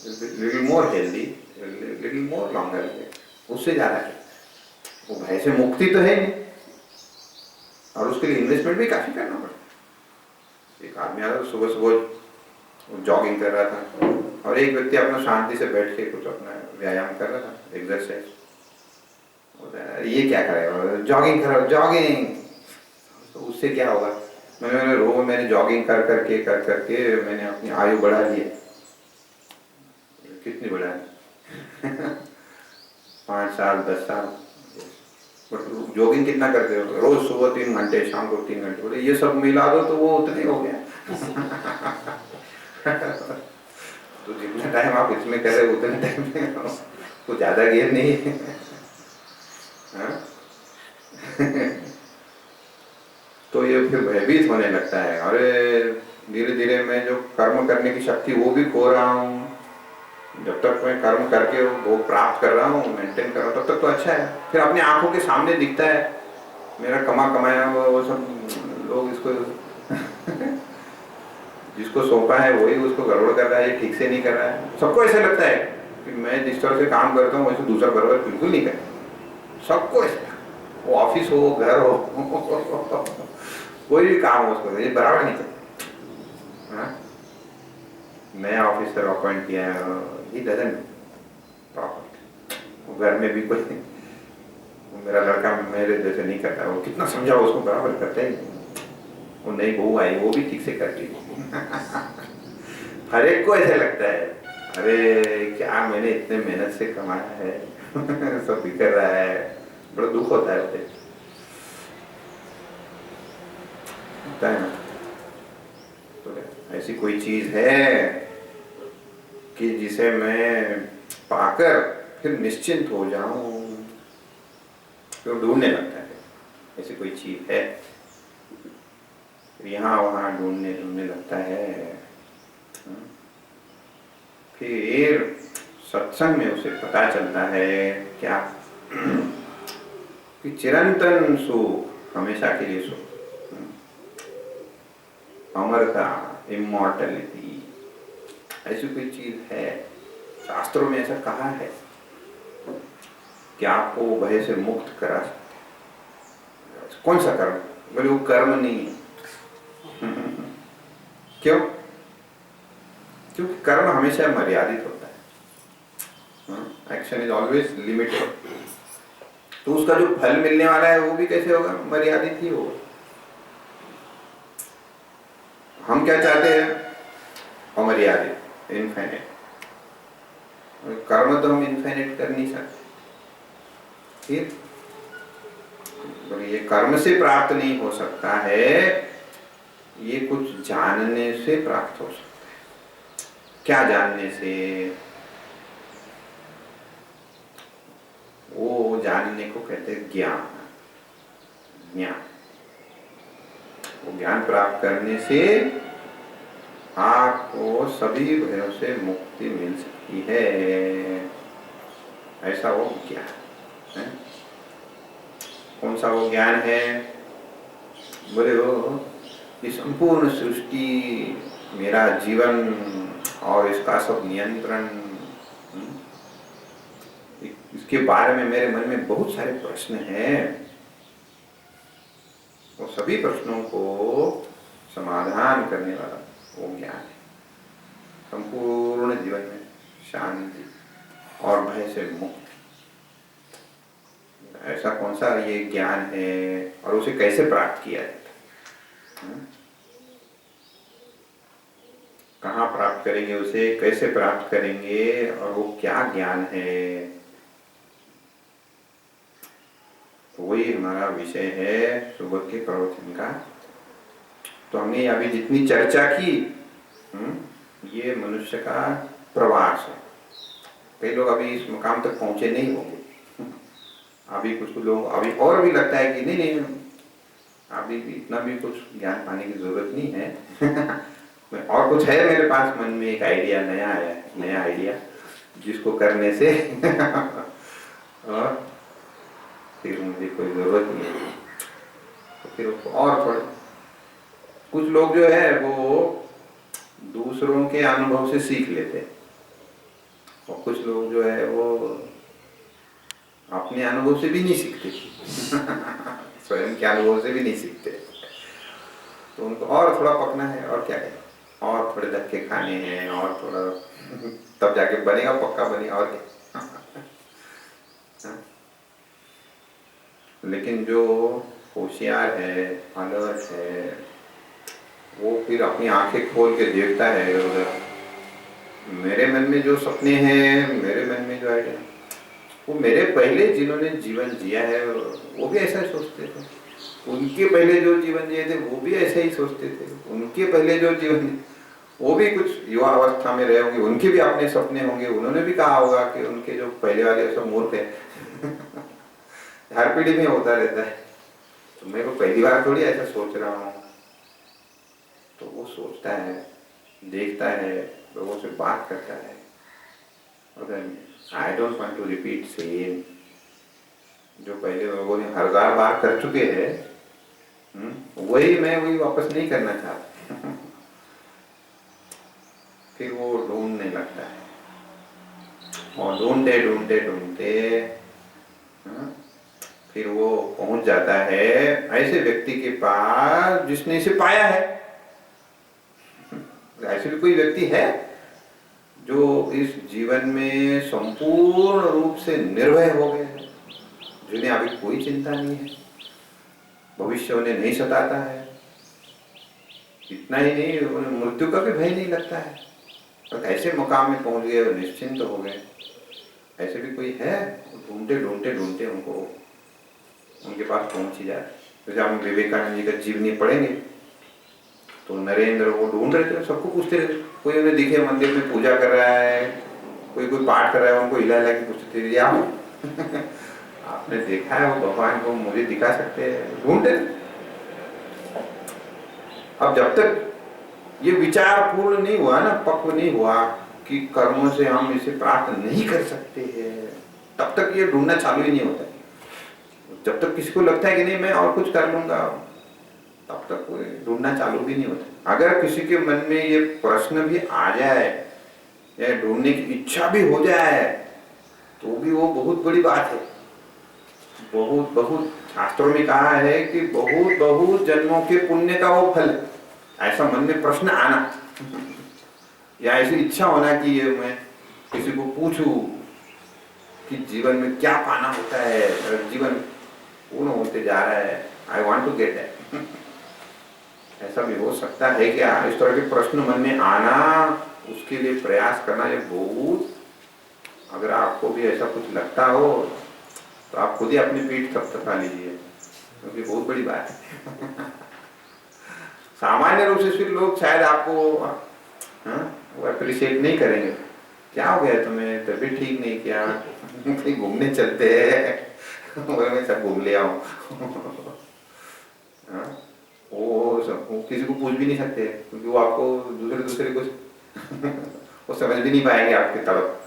little more healthy, little more longer, उससे ज्यादा है वो भय से मुक्ति तो है नहीं, और उसके लिए इन्वेस्टमेंट भी काफी करना पड़ता। एक आदमी आया सुबह सुबह जॉगिंग कर रहा था, और एक व्यक्ति अपना शांति से बैठ के कुछ अपना व्यायाम कर रहा था, एक्सरसाइज। ये क्या करेगा, जॉगिंग कर रहा हो, जॉगिंग, तो उससे क्या होगा। मैंने जॉगिंग कर करके मैंने अपनी आयु बढ़ा ली है। कितनी बढ़ा ली 5 साल 10 साल। जॉगिंग कितना करते हो, रोज सुबह 3 घंटे, शाम को 3 घंटे, बोले ये सब मिला दो तो वो उतने हो गया तो जितना टाइम आप इसमें कर रहे उतने टाइम में कुछ ज्यादा गेयर नहीं है तो ये फिर भयभीत होने लगता है, अरे धीरे धीरे मैं जो कर्म करने की शक्ति वो भी खो रहा हूँ। जब तक मैं कर्म करके वो प्राप्त कर रहा हूँ, मेंटेन कर रहा हूँ, तब तक तो अच्छा है। फिर अपनी आंखों के सामने दिखता है मेरा कमाया वो सब लोग इसको जिसको सौंपा है वही उसको गड़बड़ कर रहा है, ये ठीक से नहीं कर रहा है। सबको ऐसा लगता है कि मैं जिस तरह से काम करता हूँ वैसे दूसरा बराबर बिल्कुल नहीं करता। सबको ऐसा, वो ऑफिस हो, घर हो कोई भी काम हो, उसको ये बराबर नहीं करता। नया ऑफिसर अपॉइंट किया है, ही डजंट प्रॉपर। घर में भी कोई, मेरा लड़का मेरे जैसे नहीं करता, वो कितना समझा उसको बराबर करता ही नहीं। वो नई बहू आई, वो भी ठीक से करती हर एक को ऐसे लगता है, अरे क्या मैंने इतने मेहनत से कमाया है सब बिखर रहा है, बड़ा दुख होता है उसे, होता है ना। तो ऐसी कोई चीज है कि जिसे मैं पाकर फिर निश्चिंत हो जाऊं, तो ढूंढने लगता है ऐसी कोई चीज है, यहाँ वहां ढूंढने लगता है। फिर सत्संग में उसे पता चलता है क्या कि चिरंतन सुख, हमेशा के लिए सुख, अमरता, इमॉर्टलिटी, ऐसी कोई चीज है। शास्त्रों में ऐसा कहा है कि आपको भय से मुक्त करा सकते। कौन सा कर्म? बोले वो कर्म नहीं है क्यों? क्योंकि कर्म हमेशा मर्यादित होता है, एक्शन इज ऑलवेज लिमिटेड, तो उसका जो फल मिलने वाला है वो भी कैसे होगा, मर्यादित ही होगा। हम क्या चाहते हैं, अमर्यादित, इनफाइनाइट। कर्म तो हम इनफाइनाइट कर नहीं सकते। फिर तो ये कर्म से प्राप्त नहीं हो सकता है, ये कुछ जानने से प्राप्त हो सकता है। क्या जानने से? वो जानने को कहते हैं ज्ञान। ज्ञान, वो ज्ञान प्राप्त करने से आपको सभी भयों से मुक्ति मिल सकती है। ऐसा वो ज्ञान है। कौन सा वो ज्ञान है? बोले वो ये संपूर्ण सृष्टि, मेरा जीवन और इसका सब नियंत्रण, इसके बारे में मेरे मन में बहुत सारे प्रश्न हैं। वो सभी प्रश्नों को समाधान करने वाला वो ज्ञान है। संपूर्ण जीवन में शांति और भय से मुक्त, ऐसा कौन सा ये ज्ञान है और उसे कैसे प्राप्त किया जाता है? कहाँ प्राप्त करेंगे उसे, कैसे प्राप्त करेंगे और वो क्या ज्ञान है? तो वही हमारा विषय है सुबह के प्रवचन का। तो हमने अभी जितनी चर्चा की, ये मनुष्य का प्रवास है। कई लोग अभी इस मुकाम तक पहुंचे नहीं होंगे। अभी कुछ लोग अभी और भी लगता है कि नहीं अभी इतना भी कुछ ज्ञान पाने की जरूरत नहीं है। और कुछ है मेरे पास मन में, एक आइडिया नया आया, नया आइडिया जिसको करने से और फिर मुझे कोई जरूरत नहीं है। तो फिर और थोड़े कुछ लोग जो है वो दूसरों के अनुभव से सीख लेते हैं, और कुछ लोग जो है वो अपने अनुभव से भी नहीं सीखते। स्वयं के अनुभव से भी नहीं सीखते। तो उनको और थोड़ा पकना है, और क्या है, और थोड़े धक्के खाने हैं, और थोड़ा तब जाके बनेगा, पक्का बनेगा, और क्या। लेकिन जो होशियार है, अलर्ट है, वो फिर अपनी आंखें खोल के देखता है उधर, मेरे मन में जो सपने हैं, मेरे मन में जो आइडिया, वो मेरे पहले जिन्होंने जीवन जिया है वो भी ऐसा ही सोचते थे, उनके पहले जो जीवन जिए थे वो भी ऐसा ही सोचते थे, उनके पहले जो जीवन, वो भी कुछ युवा अवस्था में रहे होंगे, उनके भी अपने सपने होंगे, उन्होंने भी कहा होगा कि उनके जो पहले वाले सब मूर्ख है। हर पीढ़ी में होता रहता है। तो मैं को पहली बार थोड़ी ऐसा सोच रहा हूँ। तो वो सोचता है, देखता है, लोगों से बात करता है, I don't want to repeat same, जो पहले लोगों ने 1000 बार कर चुके हैं, वही मैं वही वापस नहीं करना चाहता। फिर वो ढूंढने लगता है, और ढूंढते ढूंढते ढूंढते फिर वो पहुंच जाता है ऐसे व्यक्ति के पास जिसने इसे पाया है। ऐसे भी कोई व्यक्ति है जो इस जीवन में संपूर्ण रूप से निर्भय हो गए हैं, जिन्हें अभी कोई चिंता नहीं है, भविष्य उन्हें नहीं सताता है, इतना ही नहीं उन्हें मृत्यु का भी भय नहीं लगता है, तो ऐसे मुकाम में पहुंच गए और निश्चिंत हो गए। ऐसे भी कोई है? ढूंढते ढूंढते ढूंढते उनको उनके पास पहुंच ही जाए। जैसे हम विवेकानंद जी का जीवनी पढ़ेंगे तो नरेंद्र वो ढूंढ रहे थे, सबको पूछते रहे, कोई उन्हें दिखे मंदिर में पूजा कर रहा है, कोई पाठ कर रहा है, उनको हिला हिला के पूछते थे, आपने देखा है वो भगवान को, मुझे दिखा सकते हैं? ढूंढते। अब जब तक ये विचार पूर्ण नहीं हुआ ना, पक्व नहीं हुआ कि कर्मों से हम इसे प्राप्त नहीं कर सकते हैं, तब तक ये ढूंढना चालू ही नहीं होता। जब तक किसी को लगता है कि नहीं मैं और कुछ कर लूंगा, तब तक कोई ढूंढना चालू भी नहीं होता। अगर किसी के मन में ये प्रश्न भी आ जाए या ढूंढने की इच्छा भी हो जाए तो भी वो बहुत बड़ी बात है। बहुत बहुत शास्त्रों में कहा है कि बहुत बहुत जन्मों के पुण्य का वो फल, ऐसा मन में प्रश्न आना या ऐसी इच्छा होना कि ये मैं किसी को पूछूं कि जीवन में क्या पाना होता है, जीवन पूर्ण होते जा रहा है, I want to get that. ऐसा भी हो सकता है क्या? इस तरह के प्रश्न मन में आना, उसके लिए प्रयास करना, ये बहुत, अगर आपको भी ऐसा कुछ लगता हो तो आप खुद ही अपनी पीठ थपथपा लीजिए, क्योंकि बहुत बड़ी बात है। सामान्य रूप से फिर लोग शायद आपको वो अप्रिशिएट नहीं करेंगे, क्या हो गया तुम्हें, तबीयत ठीक नहीं, क्या कहीं घूमने चलते हैं और मैं सब घूम ले आऊं। हाँ? वो किसी को पूछ भी नहीं सकते क्योंकि वो आपको दूसरे दूसरे कुछ वो समझ भी नहीं पाएंगे आपकी तड़प,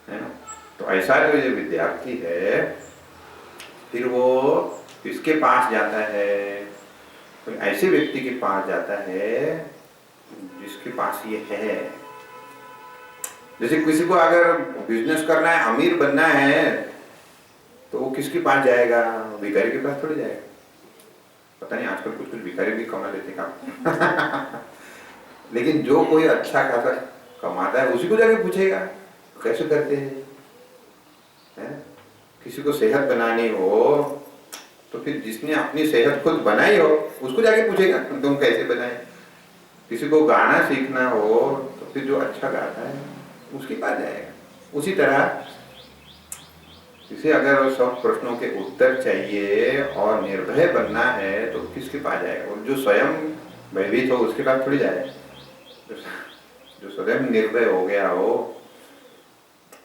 है ना। तो ऐसा जो ये विद्यार्थी है, फिर वो किसके पास जाता है? कोई ऐसे व्यक्ति के पास जाता है जिसके पास ये है। जैसे किसी को अगर बिजनेस करना है, अमीर बनना है, तो वो किसके पास जाएगा? भिखारी के पास थोड़ी जाएगा। पता नहीं आजकल कुछ कुछ भिखारी भी कमा लेते काम लेकिन जो कोई अच्छा खासा कमाता है उसी को जाके पूछेगा कैसे करते हैं, है? किसी को सेहत बनानी हो तो फिर जिसने अपनी सेहत खुद बनाई हो उसको जाके पूछेगा तुम कैसे बनाए। किसी को गाना सीखना हो तो फिर जो अच्छा गाता है उसके पास जाएगा। उसी तरह इसे अगर सब प्रश्नों के उत्तर चाहिए और निर्भय बनना है तो किसके पास जाएगा? और जो स्वयं भयभीत हो उसके पास थोड़ी जाएगा। जो स्वयं निर्भय हो गया हो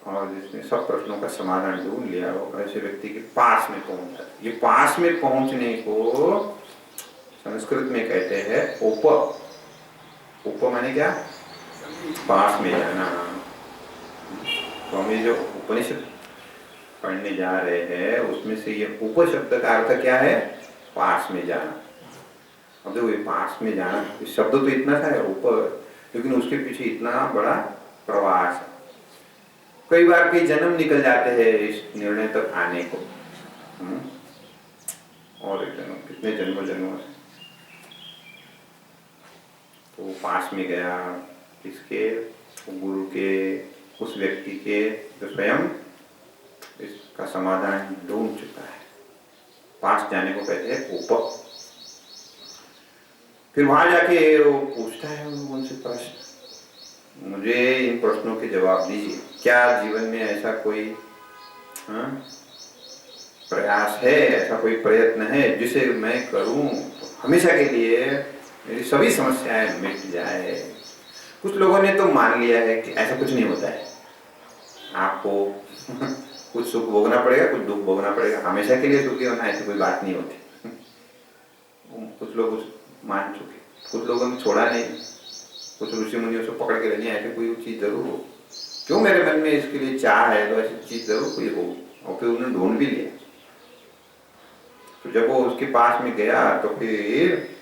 और जिसने सब प्रश्नों का समाधान ढूंढ लिया हो, ऐसे व्यक्ति के पास में पहुंच जाता है। ये पास में पहुंचने को संस्कृत में कहते हैं उप। उप माने क्या? पास में जाना। तो हम ये जो उपनिषद पढ़ने जा रहे हैं उसमें से ये उप शब्द का अर्थ क्या है? पास में जाना। अब देखो ये पास में जाना, इस शब्द तो इतना सा है ऊपर, लेकिन उसके पीछे इतना बड़ा प्रवास है। कई बार कई जन्म निकल जाते हैं इस निर्णय तक आने को। और एक जन्म कितने जन्मों से तो पास में गया किसके? गुरु के, उस व्यक्ति के जो स्वयं इसका समाधान ढूंढ चुका है। पास जाने को कहते हैं उप। फिर वहां जाके वो पूछता है उनसे प्रश्न, मुझे इन प्रश्नों के जवाब दीजिए। क्या जीवन में ऐसा कोई प्रयास है, ऐसा कोई प्रयत्न है जिसे मैं करूं तो हमेशा के लिए मेरी सभी समस्याएं मिट जाए? कुछ लोगों ने तो मान लिया है कि ऐसा कुछ नहीं होता है, आपको कुछ सुख भोगना पड़ेगा, कुछ दुख भोगना पड़ेगा, हमेशा के लिए दुखी होना ऐसी कोई बात नहीं होती। कुछ लोग मान चुके, कुछ लोगों ने छोड़ा नहीं, कुछ ऋषि मुनियों से पकड़ के रहने ऐसे कोई चीज जरूर हो। क्यों मेरे मन में इसके लिए चाह है तो ऐसी चीज जरूर कोई हो, और फिर उन्होंने ढूंढ भी लिया। तो जब वो उसके पास में गया तो फिर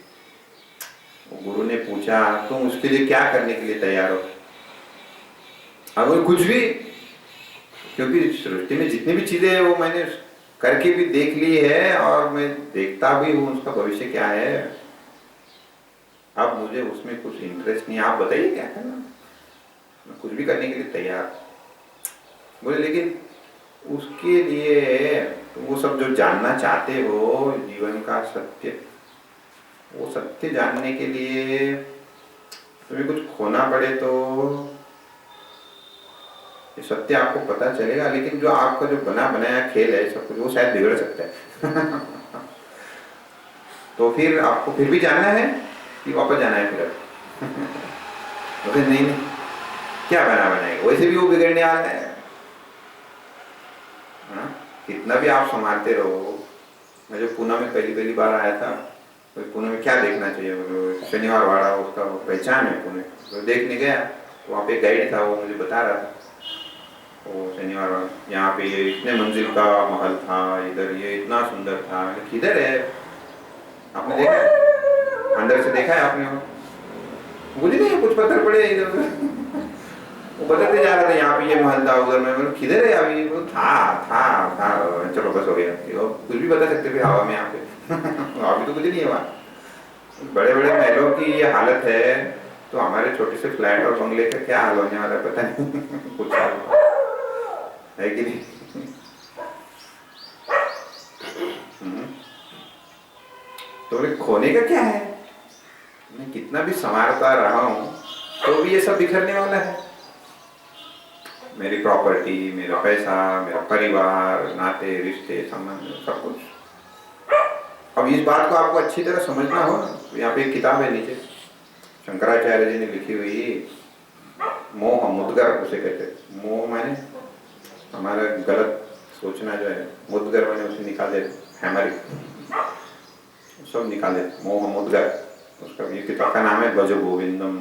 गुरु ने पूछा तुम उसके लिए क्या करने के लिए तैयार हो? अब कुछ भी, क्योंकि सृष्टि में जितनी भी चीजें हैं वो मैंने करके भी देख ली है और मैं देखता भी हूँ उसका भविष्य क्या है। अब मुझे उसमें कुछ इंटरेस्ट नहीं, आप बताइए क्या करना, मैं कुछ भी करने के लिए तैयार। बोले लेकिन उसके लिए वो सब जो जानना चाहते हो जीवन का सत्य, वो सत्य जानने के लिए तुम्हें कुछ खोना पड़े तो ये सत्य आपको पता चलेगा, लेकिन जो आपका जो बना बनाया खेल है सब कुछ वो शायद बिगड़ सकता है तो फिर आपको फिर भी जानना है कि वापस जाना है फिर तो फिर नहीं क्या बना बनाएगा, वैसे भी वो बिगड़ने वाला है। कितना भी आप संभालते रहो। मैं जो पुणे में पहली बार आया था तो पुणे में क्या देखना चाहिए, शनिवार वाड़ा उसका पहचान है पुणे, तो देखने गया, वहाँ पे गाइड था, वो मुझे बता रहा था वो शनिवार वाला यहाँ पे ये इतने मंजिल का महल था, इधर ये इतना सुंदर था। किधर है, आपने देखा है? अंदर से देखा है आपने? मुझे नहीं कुछ पत्थर पड़े इधर उधर वो बताते जा रहा था यहाँ पे ये महल था, उधर में किधर है अभी? वो था चलो बस हो गया। कुछ भी बता सकते थे हवा में यहाँ पे अभी तो कुछ नहीं है वहाँ। बड़े बड़े महलों की ये हालत है तो हमारे छोटे से फ्लैट और बंगले का क्या हाल होने वाला पता नहीं कुछ हाल है कि नहीं। तो बोले खोने का क्या है, मैं कितना भी संवारता रहा हूं तो भी ये सब बिखरने वाला है। मेरी प्रॉपर्टी, मेरा पैसा, मेरा परिवार, नाते रिश्ते संबंध सब कुछ। अब इस बात को आपको अच्छी तरह समझना हो, तो यहाँ पे एक किताब है नीचे शंकराचार्य जी ने लिखी हुई मोह मुद्गर उसे कहते हैं। मोह माने हमारा गलत सोचना जो है, मुद्गर माने उसे निकाल देते, हैमरिंग सब निकाल देते, मोह मुद्गर। उसका ये किताब का नाम है भज गोविंदम।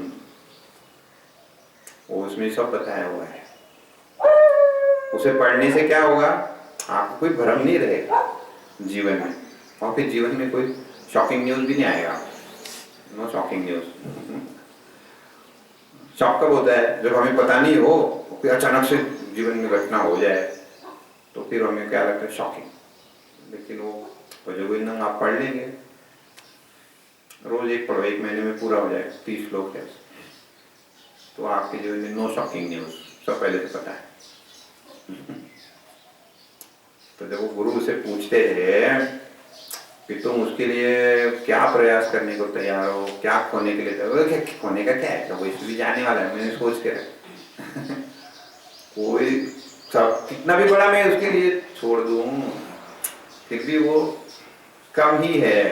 वो उसमें सब बताया हुआ है। उसे पढ़ने से क्या होगा, आपको कोई भ्रम नहीं रहेगा जीवन में, और फिर जीवन में कोई शॉकिंग न्यूज भी नहीं आएगा। No shocking news. शॉक कब होता है, जब हमें पता नहीं हो, कोई अचानक से जीवन में घटना हो जाए, तो फिर हमें क्या लगता है, शॉकिंग। लेकिन वो भज गोविंदम आप पढ़ लेंगे, रोज एक पढ़ो, 1 महीने में पूरा हो जाएगा, 30 श्लोक है, तो आपके जीवन में नो शॉकिंग न्यूज, सब पहले से पता है। तो जब वो गुरु से पूछते हैं कि तुम उसके लिए क्या प्रयास करने को तैयार हो, क्या खोने के लिए तैयार हो, क्या खोने का क्या है, वो इसलिए जाने वाला है, मैंने सोच के रखा। कोई सब कितना भी बड़ा मैं उसके लिए छोड़ दूं, फिर भी वो कम ही है,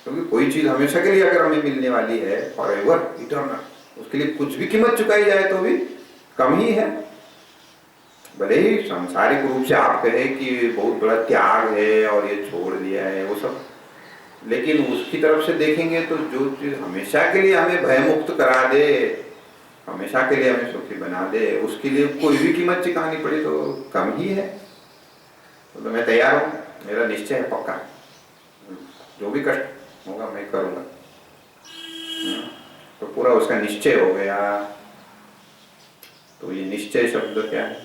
क्योंकि कोई चीज हमेशा के लिए अगर हमें मिलने वाली है, फॉरएवर इटर्नल, उसके लिए कुछ भी कीमत चुकाई जाए तो भी कम ही है। भले ही सांसारिक रूप से आप कहें कि बहुत बड़ा त्याग है और ये छोड़ दिया है वो सब, लेकिन उसकी तरफ से देखेंगे तो जो चीज हमेशा के लिए हमें भयमुक्त करा दे, हमेशा के लिए हमें सुखी बना दे, उसके लिए कोई भी कीमत चुकानी पड़े तो कम ही है। तो मैं तैयार हूँ, मेरा निश्चय है पक्का, जो भी कष्ट होगा मैं करूँगा। तो पूरा उसका निश्चय हो गया। तो ये निश्चय शब्द क्या है,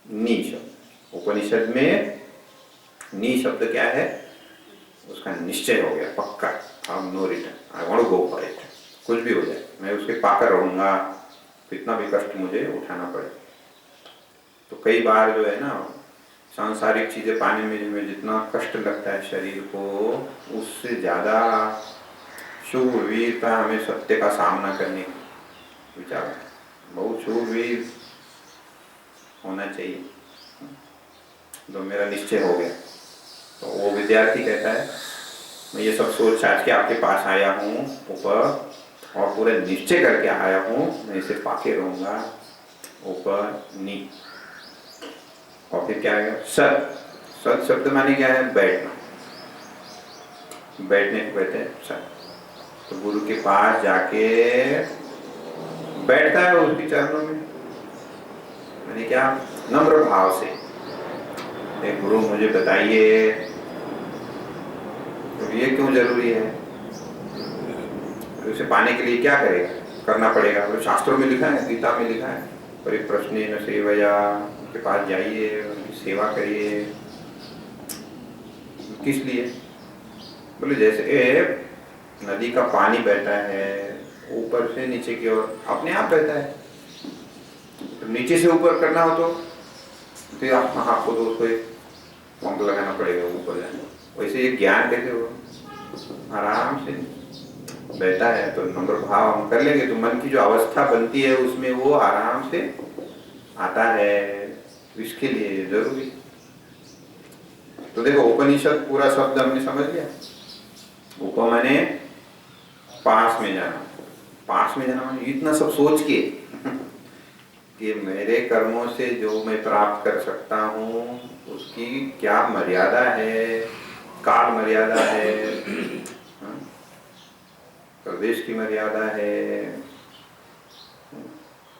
नी शब्द। उपनिषद में नी शब्द क्या है, उसका निश्चय हो गया पक्का, I no return, I want to go for it, कुछ भी हो जाए मैं उसके पाकर रहूंगा, कितना भी कष्ट मुझे उठाना पड़े। तो कई बार जो है ना, सांसारिक चीजें पाने में जितना कष्ट लगता है शरीर को, उससे ज्यादा शूरवीरता हमें सत्य का सामना करने की विचार, बहुत शूरवीर होना चाहिए। तो मेरा निश्चय हो गया, तो वो विद्यार्थी कहता है मैं ये सब सोच साच के आपके पास आया हूँ ऊपर, और पूरे निश्चय करके आया हूँ मैं इसे पाके रहूंगा ऊपर नी। और फिर क्या है, सत। सत शब्द माने क्या है, बैठना, बैठने को कहते हैं सत। तो गुरु के पास जाके बैठता है उसके चरणों में, मैंने क्या, नम्र भाव से, गुरु मुझे बताइए तो ये क्यों जरूरी है, उसे पाने के लिए क्या करेगा, करना पड़ेगा। तो शास्त्रों में लिखा है, गीता में लिखा है, परिप्रश्नेन सेवया, उनके पास जाइए, उनकी सेवा करिए। किस लिए, बोले जैसे नदी का पानी बहता है ऊपर से नीचे की ओर, अपने आप बहता है, तो नीचे से ऊपर करना हो तो फिर आपको तो उसको एक पंप लगाना पड़ेगा ऊपर जाने। वैसे ये ज्ञान कैसे हो, आराम से बहता है। तो नम्र भाव हम कर लेंगे तो मन की जो अवस्था बनती है उसमें वो आराम से आता है, इसके लिए जरूरी। तो देखो उपनिषद पूरा शब्द हमने समझ लिया। उप माने पास में जाना, पास में जाना माने इतना सब सोच के कि मेरे कर्मों से जो मैं प्राप्त कर सकता हूँ उसकी क्या मर्यादा है, काल मर्यादा है, प्रदेश की मर्यादा है,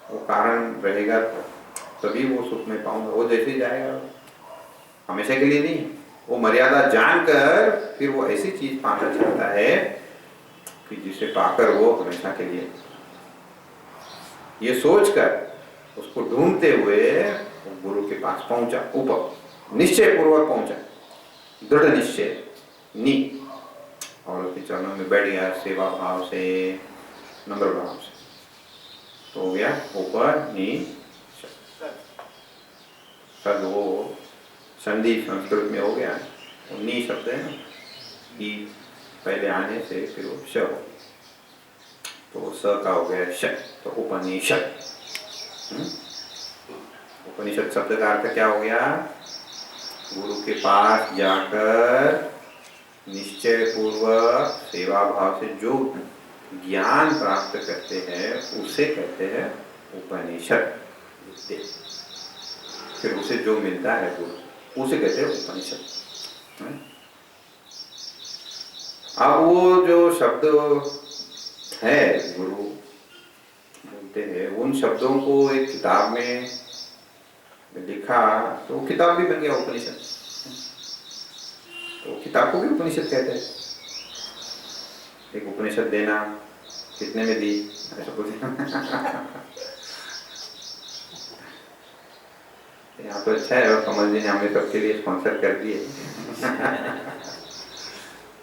वो कारण रहेगा तभी वो सुख में पाऊंगा। वो जैसे ही जाएगा हमेशा के लिए नहीं, वो मर्यादा जानकर फिर वो ऐसी चीज पाना चाहता है कि जिसे पाकर वो हमेशा के लिए, ये सोचकर उसको ढूंढते हुए वो गुरु के पास पहुंचा, ऊपर निश्चय पूर्वक पहुंचा, दृढ़ निश्चय नी, और उसके चरणों में बैठ गया सेवा भाव से, नम्र भाव से। तो हो गया ऊपर नी सद, वो संधि संस्कृत में हो गया, वो नी शब्द है ना, ई पहले आने से फिर वो श हो, तो स का हो गया श, तो उपनिषद। उपनिषद शब्द का अर्थ क्या हो गया, गुरु के पास जाकर निश्चय पूर्वक सेवा भाव से जो ज्ञान प्राप्त करते हैं उसे कहते हैं उपनिषद विद्या। फिर उसे जो मिलता है गुरु, उसे कहते हैं उपनिषद। अब वो जो शब्द है गुरु बोलते हैं, उन शब्दों को एक किताब में लिखा तो किताब भी बन गया उपनिषद। तो किताब को भी उपनिषद कहते हैं। एक उपनिषद देना कितने में दी, ऐसा कुछ यहाँ तो अच्छा है, और कमल जी ने हमें सबके लिए स्पॉन्सर कर दिए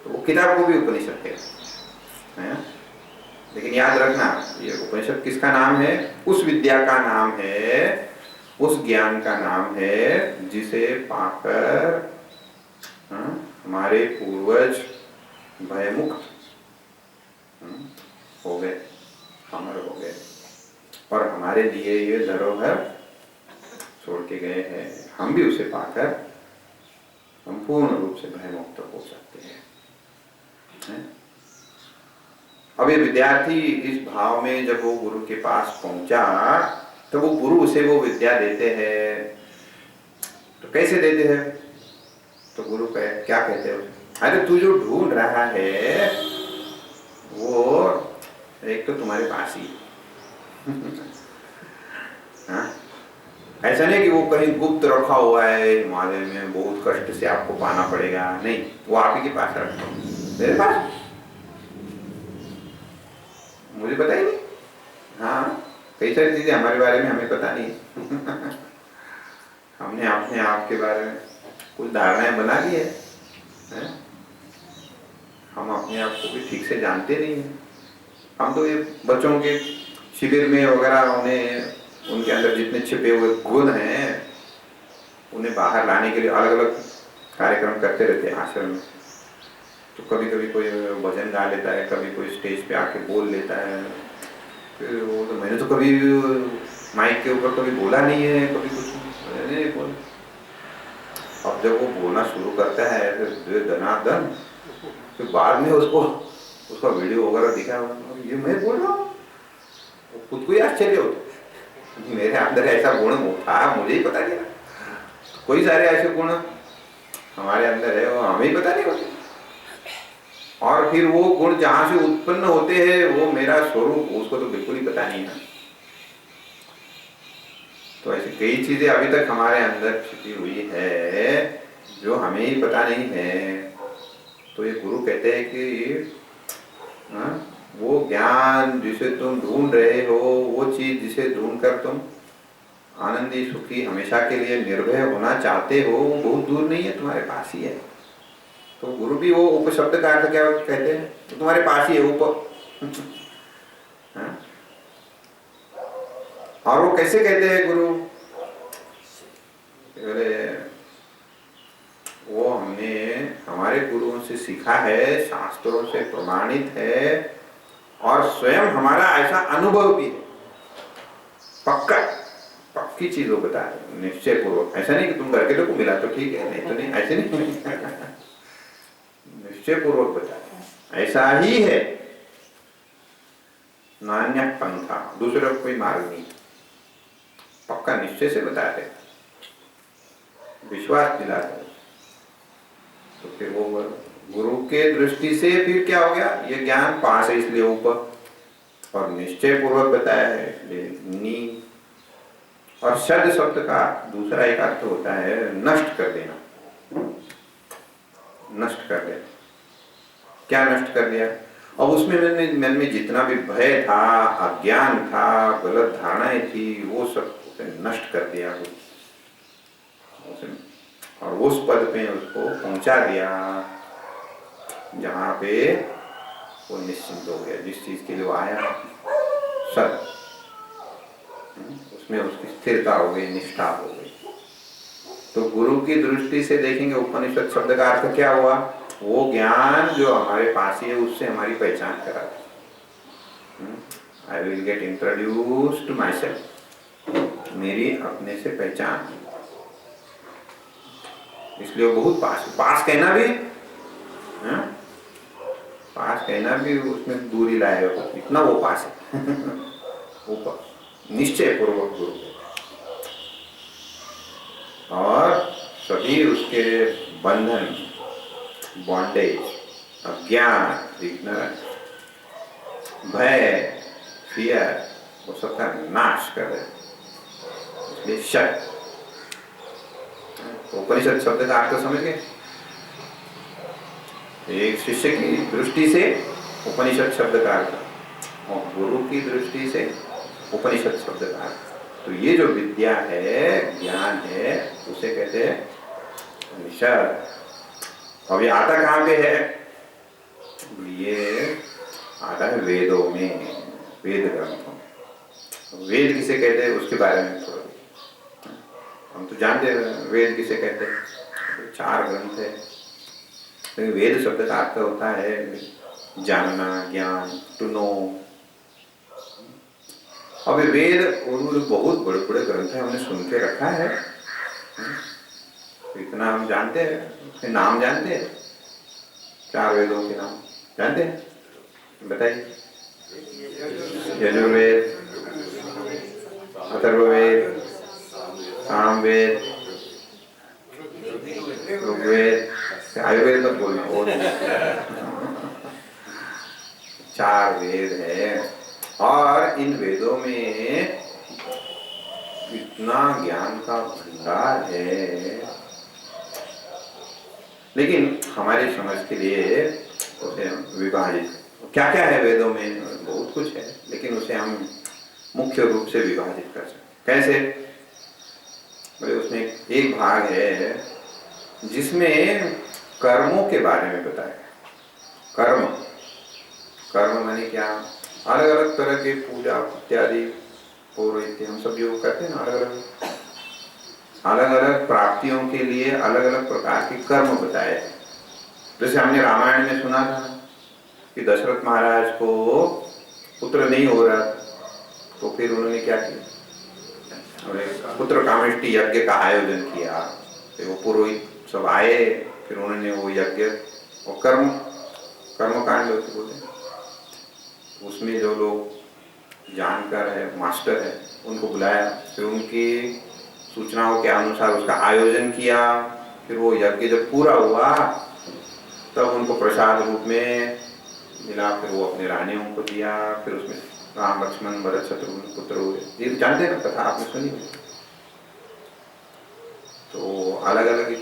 तो वो किताब को भी उपनिषद कहते हैं। लेकिन याद रखना, ये उपनिषद किसका नाम है? उस विद्या का नाम है, उस ज्ञान का नाम है जिसे पाकर हमारे पूर्वज भयमुक्त हो गए, अमर हो गए, और हमारे लिए ये धरोहर छोड़ के गए हैं। हम भी उसे पाकर संपूर्ण रूप से भयमुक्त हो सकते हैं। अब ये विद्यार्थी इस भाव में जब वो गुरु के पास पहुंचा, तो वो गुरु उसे वो विद्या देते हैं। तो कैसे देते हैं? तो गुरु क्या कहते हैं? अरे तू जो ढूंढ रहा है वो एक तो तुम्हारे पास ही हाँ? ऐसा नहीं कि वो कहीं गुप्त रखा हुआ है हिमालय में, बहुत कष्ट से आपको पाना पड़ेगा, नहीं, वो आप ही के पास रखा हूं, मेरे पास, मुझे पता ही नहीं। हाँ, कई सारी चीजें हमारे बारे में हमें पता नहीं हमने अपने आप के बारे में कुछ धारणाएं बना ली है, हम अपने आप को भी ठीक से जानते नहीं हैं। हम तो ये बच्चों के शिविर में वगैरह उन्हें, उनके अंदर जितने छिपे हुए गुण हैं उन्हें बाहर लाने के लिए अलग अलग कार्यक्रम करते रहते हैं आश्रम में। तो कभी कभी कोई भजन गा लेता है, कभी कोई स्टेज पे आके बोल लेता है। फिर वो तो मैंने तो कभी माइक के ऊपर कभी बोला नहीं है, कभी कुछ नहीं बोला। अब जब वो बोलना शुरू करता है फिर धनाधन, फिर बाद में उसका वीडियो वगैरह दिखा, ये मैं बोल रहा हूँ, खुद को ही आश्चर्य होता, मेरे अंदर ऐसा गुण था, मुझे ही पता नहीं। कोई सारे ऐसे गुण हमारे अंदर है, वो हमें ही पता नहीं होते। और फिर वो गुण जहां से उत्पन्न होते हैं वो मेरा स्वरूप, उसको तो बिल्कुल ही पता नहीं है। तो ऐसी कई चीजें अभी तक हमारे अंदर छिपी हुई है जो हमें ही पता नहीं है। तो ये गुरु कहते हैं कि वो ज्ञान जिसे तुम ढूंढ रहे हो, वो चीज जिसे ढूंढकर तुम आनंदी सुखी हमेशा के लिए निर्भय होना चाहते हो, वो बहुत दूर नहीं है, तुम्हारे पास ही है। तो गुरु भी वो उपशब्द का अर्थ क्या कहते हैं? तो तुम्हारे पास ही है, उप और वो कैसे कहते हैं गुरु? वो हमने हमारे गुरुओं से सीखा है, शास्त्रों से प्रमाणित है, और स्वयं हमारा ऐसा अनुभव भी है, पक्की चीजों बता रहे, निश्चय पूर्वक। ऐसा नहीं कि तुम करके लोग को मिला तो ठीक है, नहीं तो नहीं, ऐसे नहीं निश्चय पूर्वक बता रहे, ऐसा ही है, नान्य पंथा, दूसरा कोई मार्ग नहीं, पक्का निश्चय से बता रहे, विश्वास दिलाते। तो फिर वो गुरु के दृष्टि से फिर क्या हो गया? ये ज्ञान पास है इसलिए ऊपर, और निश्चय पूर्वक बताया है इसलिए नी। और शब्द शब्द का दूसरा एक अर्थ होता है नष्ट कर देना, नष्ट कर देना। क्या नष्ट कर दिया? अब उसमें मन में जितना भी भय था, अज्ञान था, गलत धारणाएं थी, वो सब नष्ट कर दिया और उस पद पे उसको पहुंचा दिया जहां पे वो निश्चिंत हो गया, जिस चीज के लिए वो आया सत, उसमें उसकी स्थिरता हो गई, निष्ठा हो गई। तो गुरु की दृष्टि से देखेंगे उपनिषद शब्द का अर्थ क्या हुआ? वो ज्ञान जो हमारे पास ही है उससे हमारी पहचान करा दे। I will get introduce to myself, मेरी अपने से पहचान। इसलिए वो बहुत पास कहना भी, पास कहना भी उसमें दूरी लाएगा, इतना वो पास है ऊपर। निश्चय पूर्वक गुरु कहते हैं। और सभी उसके बंधन, बॉन्डेज, अज्ञान, इग्नोरेंस, भय, फियर, वो सबका नाश कर रहे। इसलिए शत, तो उपनिषद शब्द का अर्थ समझ गए। एक शिष्य की दृष्टि से उपनिषद शब्द का अर्थ और गुरु की दृष्टि से उपनिषद शब्द का अर्थ। तो ये जो विद्या है, ज्ञान है, उसे कहते हैं उपनिषद। अब ये आता कहाँ पे है? ये आता है वेदों में, वेद ग्रंथों में। वेद किसे कहते हैं उसके बारे में थोड़ा हम तो जानते हैं वेद किसे कहते हैं। 4 ग्रंथ है, लेकिन वेद शब्द का अर्थ होता है जानना, ज्ञान, टू नो। अब वेद और बहुत बड़े बड़े ग्रंथ है, हमने सुन के रखा है, इतना हम जानते हैं। नाम जानते हैं 4 वेदों के नाम जानते हैं? बताइए। यजुर्वेद, अथर्ववेद, सामवेद, ऋग्वेद, आयुर्वेद मत बोलना, और 4 वेद है। और इन वेदों में इतना ज्ञान का भंडार है, लेकिन हमारी समझ के लिए उसे विभाजित, क्या क्या है वेदों में, बहुत कुछ है, लेकिन उसे हम मुख्य रूप से विभाजित कर सकते। कैसे? बोले उसमें एक भाग है जिसमें कर्मों के बारे में बताया। कर्म, कर्म माने क्या? अलग अलग तरह के पूजा इत्यादि पौरोहित्य हम सब जो करते हैं ना, अलग अलग प्राप्तियों के लिए अलग अलग प्रकार के कर्म बताए हैं। जैसे हमने रामायण में सुना था कि दशरथ महाराज को पुत्र नहीं हो रहा, तो फिर उन्होंने क्या किया? पुत्र कामेष्टि यज्ञ का आयोजन किया। फिर वो पुरोहित सब आए, फिर उन्होंने वो यज्ञ और कर्मकांड बोलते हैं, उसमें जो लोग जानकार है, मास्टर है, उनको बुलाया, फिर उनकी सूचनाओं के अनुसार उसका आयोजन किया। फिर वो यज्ञ जब पूरा हुआ तब उनको प्रसाद रूप में मिला, फिर वो अपने रानियों को दिया। फिर उसमें राम, लक्ष्मण, भरत, शत्रुघ्न पुत्र हुए। ये जानते हैं ना, कथा आपने सुनी। तो अलग अलग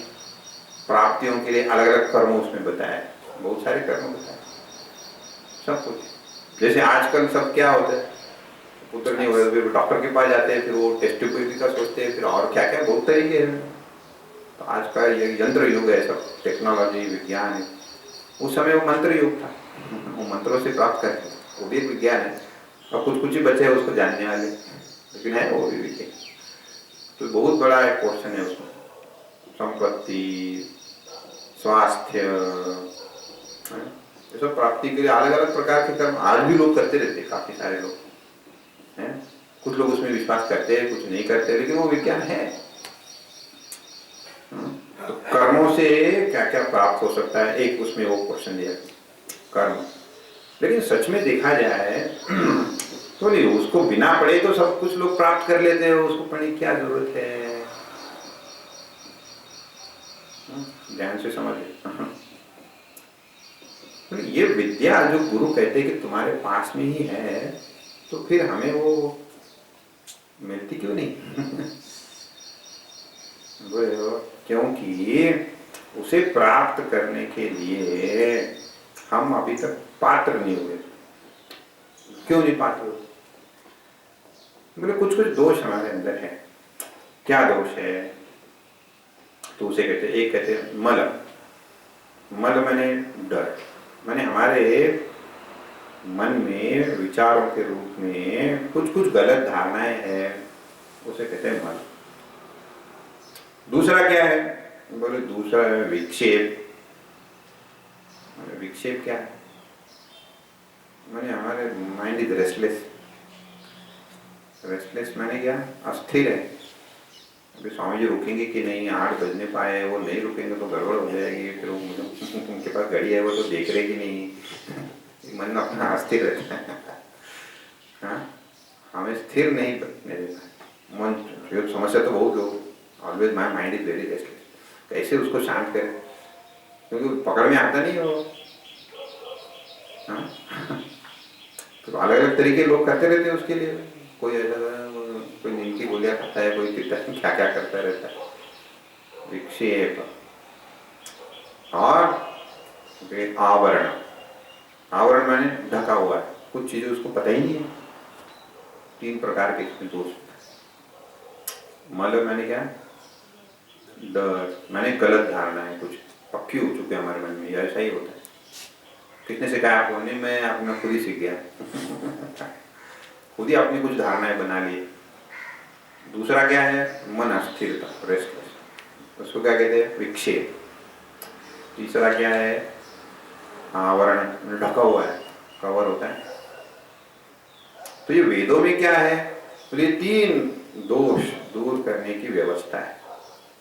प्राप्तियों के लिए अलग अलग कर्म उसमें बताए, बहुत सारे कर्म बताए, सब कुछ। जैसे आजकल सब क्या होता है, पुत्र नहीं हुए फिर डॉक्टर के पास जाते हैं, फिर वो टेस्ट का सोचते हैं, फिर और क्या क्या बहुत तरीके हैं। तो आज का ये यंत्र युग है, सब टेक्नोलॉजी, विज्ञान है। उस समय वो मंत्र युग था, वो मंत्रों से प्राप्त करते, वो भी विज्ञान है। और कुछ कुछ ही बचे हैं उसको जानने वाले, लेकिन है वो भी विज्ञान। तो बहुत बड़ा एक पोर्शन है उसमें, संपत्ति, स्वास्थ्य, ये सब प्राप्ति के लिए अलग अलग प्रकार के कर्म आज भी लोग करते रहते हैं, काफी सारे लोग हैं। कुछ लोग उसमें विश्वास करते हैं, कुछ नहीं करते, लेकिन वो विज्ञान है। तो कर्मों से क्या क्या प्राप्त हो सकता है, एक उसमें वो क्वेश्चन दिया कर्म। लेकिन सच में देखा जाए तो नहीं, उसको बिना पढ़े तो सब कुछ लोग प्राप्त कर लेते हैं, उसको पढ़ने की क्या जरूरत है? ध्यान से समझिए। तो ये विद्या जो गुरु कहते हैं कि तुम्हारे पास में ही है, तो फिर हमें वो मिलती क्यों नहीं? क्योंकि उसे प्राप्त करने के लिए हम अभी तक पात्र नहीं हुए। क्यों नहीं पात्र हुए? बोले कुछ कुछ दोष हमारे अंदर है। क्या दोष है? तो उसे कहते, एक कहते मल। मल माने डर, माने हमारे मन में विचारों के रूप में कुछ कुछ गलत धारणाएं हैं, उसे कहते हैं मल। दूसरा क्या है? बोले दूसरा है विक्षेप। विक्षेप क्या है? माने हमारे माइंड इज रेस्टलेस। रेस्टलेस माने क्या? अस्थिर है। अभी स्वामी जी रुकेंगे कि नहीं, 8 बजने पाए, वो नहीं रुकेंगे तो गड़बड़ हो जाएगी, फिर वो उनके पास गाड़ी है, वो तो देख रहे कि नहीं, मन अपना अस्थिर रहता है। हाँ? हमें स्थिर नहीं बैठने देता है मन। ये समस्या तो बहुत लोग, always my mind is very restless, कैसे उसको शांत करें, क्योंकि पकड़ में आता नहीं हो। हाँ? तो अलग अलग तरीके लोग करते रहते हैं उसके लिए, कोई ऐसा कोई नींद की गोलियां खाता है, कोई पिता क्या क्या करता रहता है। विक्षेप और आवरण, आवरण माने ढका हुआ है, कुछ चीजें उसको पता ही नहीं है। 3 प्रकार के इसमें दोष होता है। मतलब मैंने क्या, डर मैंने गलत धारणा है, कुछ पक्की हो चुके हमारे मन में, ऐसा ही होता है। किसने सिखाया आपको? नहीं, मैं अपना खुद ही सीख गया खुद ही अपनी कुछ धारणाएं बना ली। दूसरा क्या है? मन अस्थिरता, रेस्टलेस, उसको क्या कहते हैं? विक्षेप। तीसरा क्या है? आवरण, ढका हुआ है, कवर होता है। तो ये वेदों में क्या है? तो ये 3 दोष दूर करने की व्यवस्था है।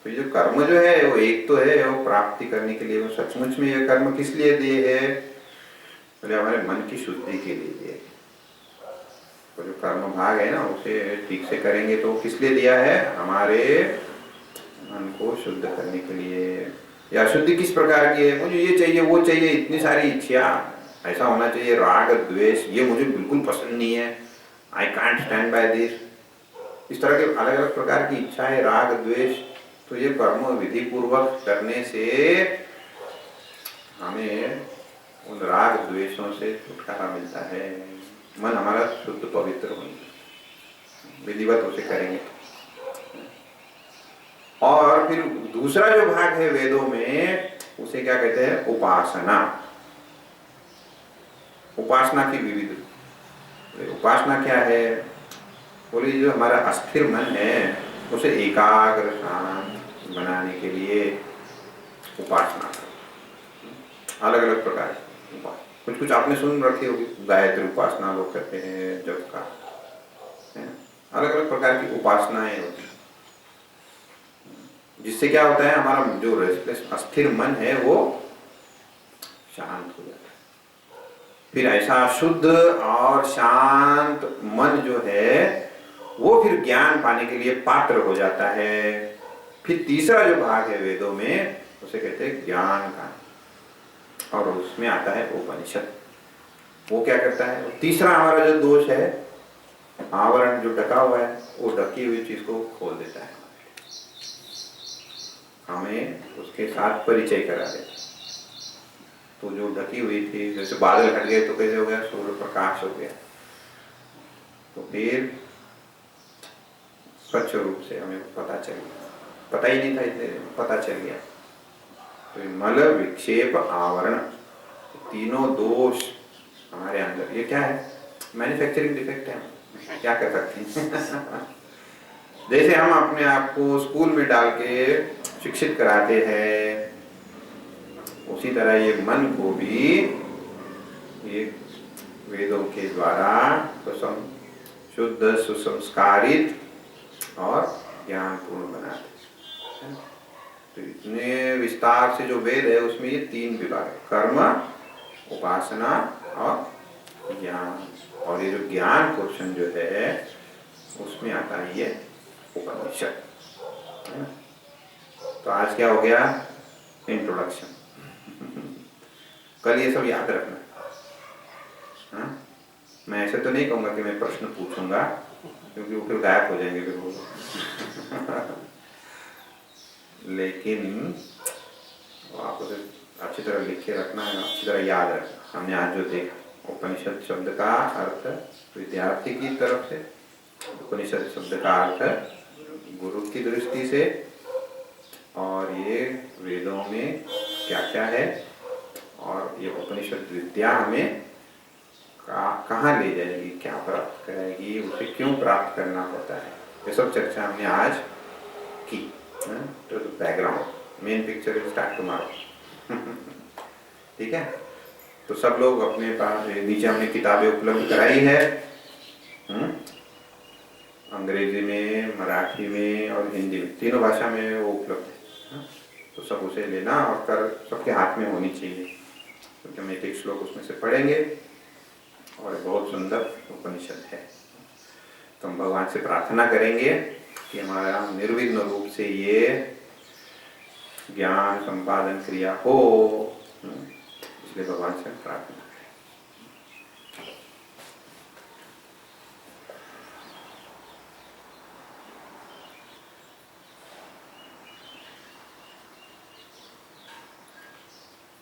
तो ये जो कर्म जो है वो एक तो है वो प्राप्ति करने के लिए, वो सचमुच में ये कर्म किस लिए दिए है? बोले हमारे मन की शुद्धि के लिए दिए। तो जो कर्म भाग है ना उसे ठीक से करेंगे तो किस लिए दिया है? हमारे मन को शुद्ध करने के लिए। या शुद्धि किस प्रकार की है? मुझे ये चाहिए वो चाहिए, इतनी सारी इच्छा, ऐसा होना चाहिए, राग द्वेष, ये मुझे बिल्कुल पसंद नहीं है, I can't stand by this. इस तरह के अलग अलग प्रकार की इच्छाएं, राग द्वेष। तो ये कर्म विधि पूर्वक करने से हमें उन राग द्वेषों से छुटकारा मिलता है, मन हमारा शुद्ध पवित्र होगा, विधिवत उसे करेंगे। और फिर दूसरा जो भाग है वेदों में उसे क्या कहते हैं? उपासना। उपासना की विविध, उपासना क्या है? बोले जो हमारा अस्थिर मन है उसे एकाग्र शांत बनाने के लिए उपासना करो। अलग अलग प्रकार की उपासना, कुछ कुछ आपने सुन रखी होगी, गायत्री उपासना लोग करते हैं, जप का, अलग अलग प्रकार की उपासनाएं होती हैं, जिससे क्या होता है? हमारा जो रेस्टलेस अस्थिर मन है वो शांत हो जाता है। फिर ऐसा शुद्ध और शांत मन जो है वो फिर ज्ञान पाने के लिए पात्र हो जाता है। फिर तीसरा जो भाग है वेदों में उसे कहते हैं ज्ञान का, और उसमें आता है उपनिषद। वो क्या करता है? तीसरा हमारा जो दोष है, आवरण जो ढका हुआ है, वो ढकी हुई चीज को खोल देता है, हमें उसके साथ परिचय करा देता है। तो जो ढकी हुई थी, जैसे बादल हट गए तो कैसे हो गया? सूर्य प्रकाश हो गया। तो फिर स्वच्छ रूप से हमें पता चल गया, पता ही नहीं था इतने, पता चल गया। तो मल विक्षेप आवरण, तीनों दोष हमारे अंदर, ये क्या है? मैन्युफैक्चरिंग डिफेक्ट है, क्या कर सकते हैं जैसे हम अपने आप को स्कूल में डाल के शिक्षित कराते हैं, उसी तरह ये मन को भी ये वेदों के द्वारा शुद्ध, सुसंस्कारित और ज्ञानपूर्ण बनाते हैं। तो इतने विस्तार से जो वेद है उसमें ये 3 विभाग है, कर्म, उपासना और ज्ञान। और ये जो ज्ञान पोर्शन जो है उसमें आता है ये उपनिषद। तो आज क्या हो गया? इंट्रोडक्शन। कल ये सब याद रखना। हाँ? मैं ऐसे तो नहीं कहूँगा कि मैं प्रश्न पूछूंगा, क्योंकि वो फिर गायब हो जाएंगे फिर वो लेकिन आपको अच्छी तरह लिख के रखना है, अच्छी तरह याद रखना। हमने आज जो देखा, उपनिषद शब्द का अर्थ विद्यार्थी की तरफ से, उपनिषद शब्द का अर्थ गुरु की दृष्टि से, और ये वेदों में क्या क्या है, और ये उपनिषद विद्या हमें कहाँ ले जाएगी, क्या प्राप्त कराएगी, उसे क्यों प्राप्त करना होता है, ये सब चर्चा हमने आज की। तो background, main picture will start tomorrow. ठीक है? तो सब लोग अपने पास नीचे हमने किताबें उपलब्ध कराई है, अंग्रेजी में, मराठी में और हिंदी में, तीनों भाषा में वो उपलब्ध है। तो सब उसे लेना और कर सबके हाथ में होनी चाहिए, क्योंकि हम एक श्लोक उसमें से पढ़ेंगे और बहुत सुंदर उपनिषद है। तो हम भगवान से प्रार्थना करेंगे कि हमारा निर्विघ्न रूप से ये ज्ञान संपादन क्रिया हो, इसलिए भगवान से प्रार्थना।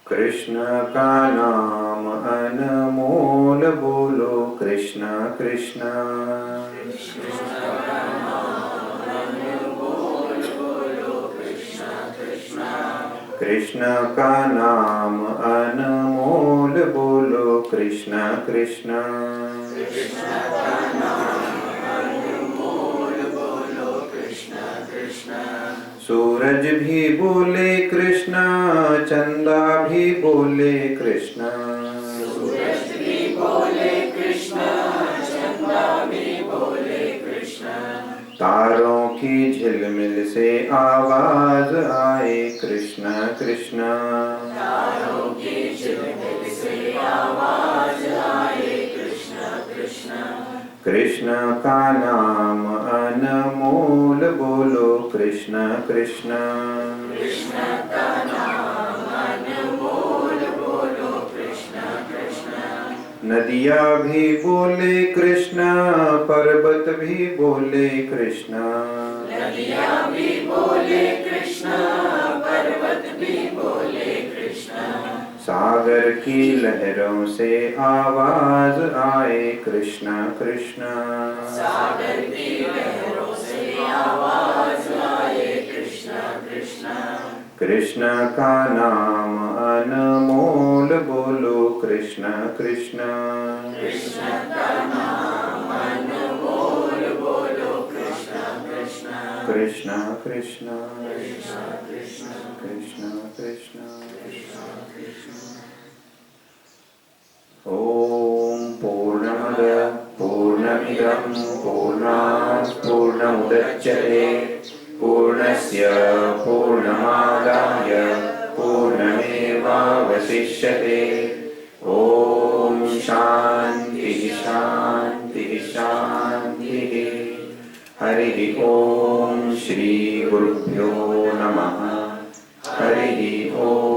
कृष्ण का नाम अनमोल बोलो, कृष्ण कृष्ण। कृष्ण का नाम अनमोल बोलो, कृष्ण कृष्ण। सूरज भी बोले कृष्ण, चंदा भी बोले कृष्ण। सूरज भी बोले कृष्ण, चंदा भी बोले कृष्ण। तारों की झिलमिल से आवाज आए, कृष्ण कृष्ण। तारों की झिलमिल से आवाज आए, कृष्ण कृष्ण। कृष्ण का नाम अनमोल बोलो, कृष्ण कृष्ण। कृष्ण का नाम अनमोल बोलो, कृष्ण कृष्ण। नदियाँ भी बोले कृष्ण, पर्वत भी बोले कृष्ण। नदियाँ भी बोले कृष्ण, पर्वत भी बोले कृष्ण। सागर की लहरों से आवाज आए, कृष्ण कृष्ण। सागर की लहरों से आवाज आए, कृष्ण कृष्ण। कृष्ण का नाम अनमोल बोलो, कृष्ण कृष्ण। कृष्ण का नाम अनमोल बोलो, कृष्ण कृष्ण। कृष्ण कृष्ण, कृष्ण कृष्ण, कृष्ण कृष्ण। ओम पूर्णमद पूर्णमिदं पूर्णात् पूर्णमुदच्यते पूर्णस्य पूर्णमादाय पूर्णमेवावशिष्यते। ओम शांति शांति शांति। हरि ओम श्री गुरुभ्यो नमः। हरि ओम।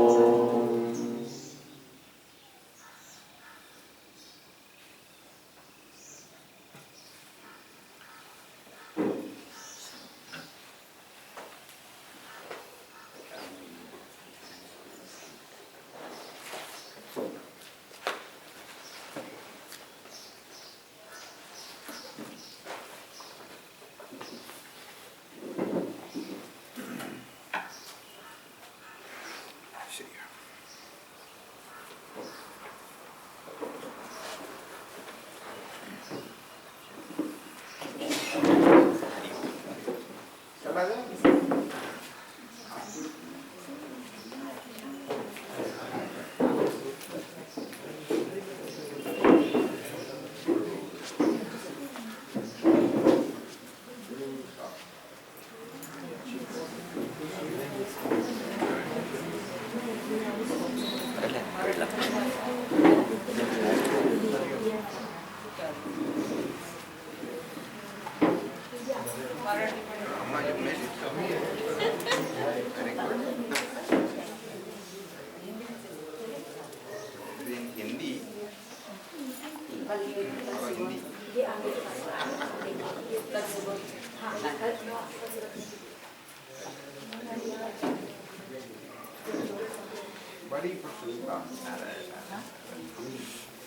बड़ी प्रसन्नता,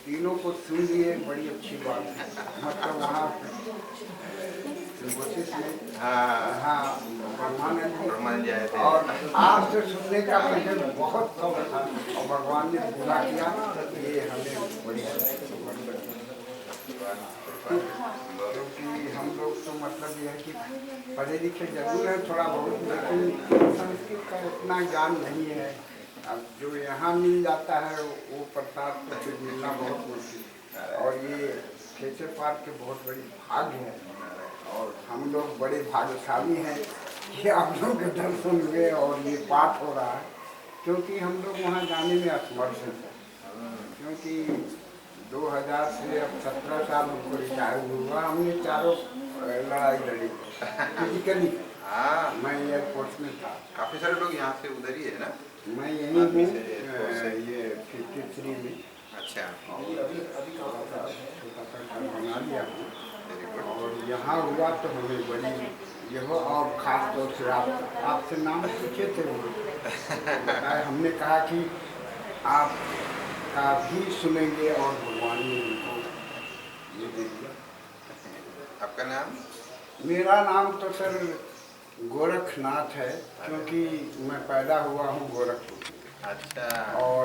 तीनों को सुन लिए, बड़ी अच्छी बात है। मतलब वहाँ ब्रह्मानंद और आज से सुनने का मुझे बहुत शौक था और भगवान ने पूरा किया। ये हमें बड़ी क्योंकि हम लोग तो मतलब ये है कि पढ़े लिखे जरूर है थोड़ा बहुत, लेकिन संस्कृत का उतना ज्ञान नहीं है। अब जो यहाँ मिल जाता है वो प्रसाद तो फिर मिलना बहुत मुश्किल है। और ये खेचर पार्क के बहुत बड़ी भाग्य है और हम लोग बड़े भाग्यशाली हैं कि आप लोग के दर्शन हुए और ये पाठ हो रहा है। क्योंकि हम लोग वहाँ जाने में असमर्थ हैं, क्योंकि 2000 से अब 17 साल हमको रिटायर हुआ। हमने चारों लड़ाई लड़ी फिजिकली। हाँ, मैं एयरफोर्स में था। काफी सारे लोग यहाँ से उधर ही है ना। मैं यहीं आर्मी हूँ से, एयरफोर्स से। ये 53 में। अच्छा, और अभी छोटा सा घर बना लिया हूँ। Very good. और यहाँ हुआ तो हमें बड़ी यह, और खास तौर से आपसे नाम पूछे थे वो, बताए, हमने कहा कि आप का भी सुनेंगे और भगवान ने उनको ये दे दिया। आपका नाम? मेरा नाम तो सर गोरखनाथ है, क्योंकि मैं पैदा हुआ हूँ गोरखपुर में। अच्छा। और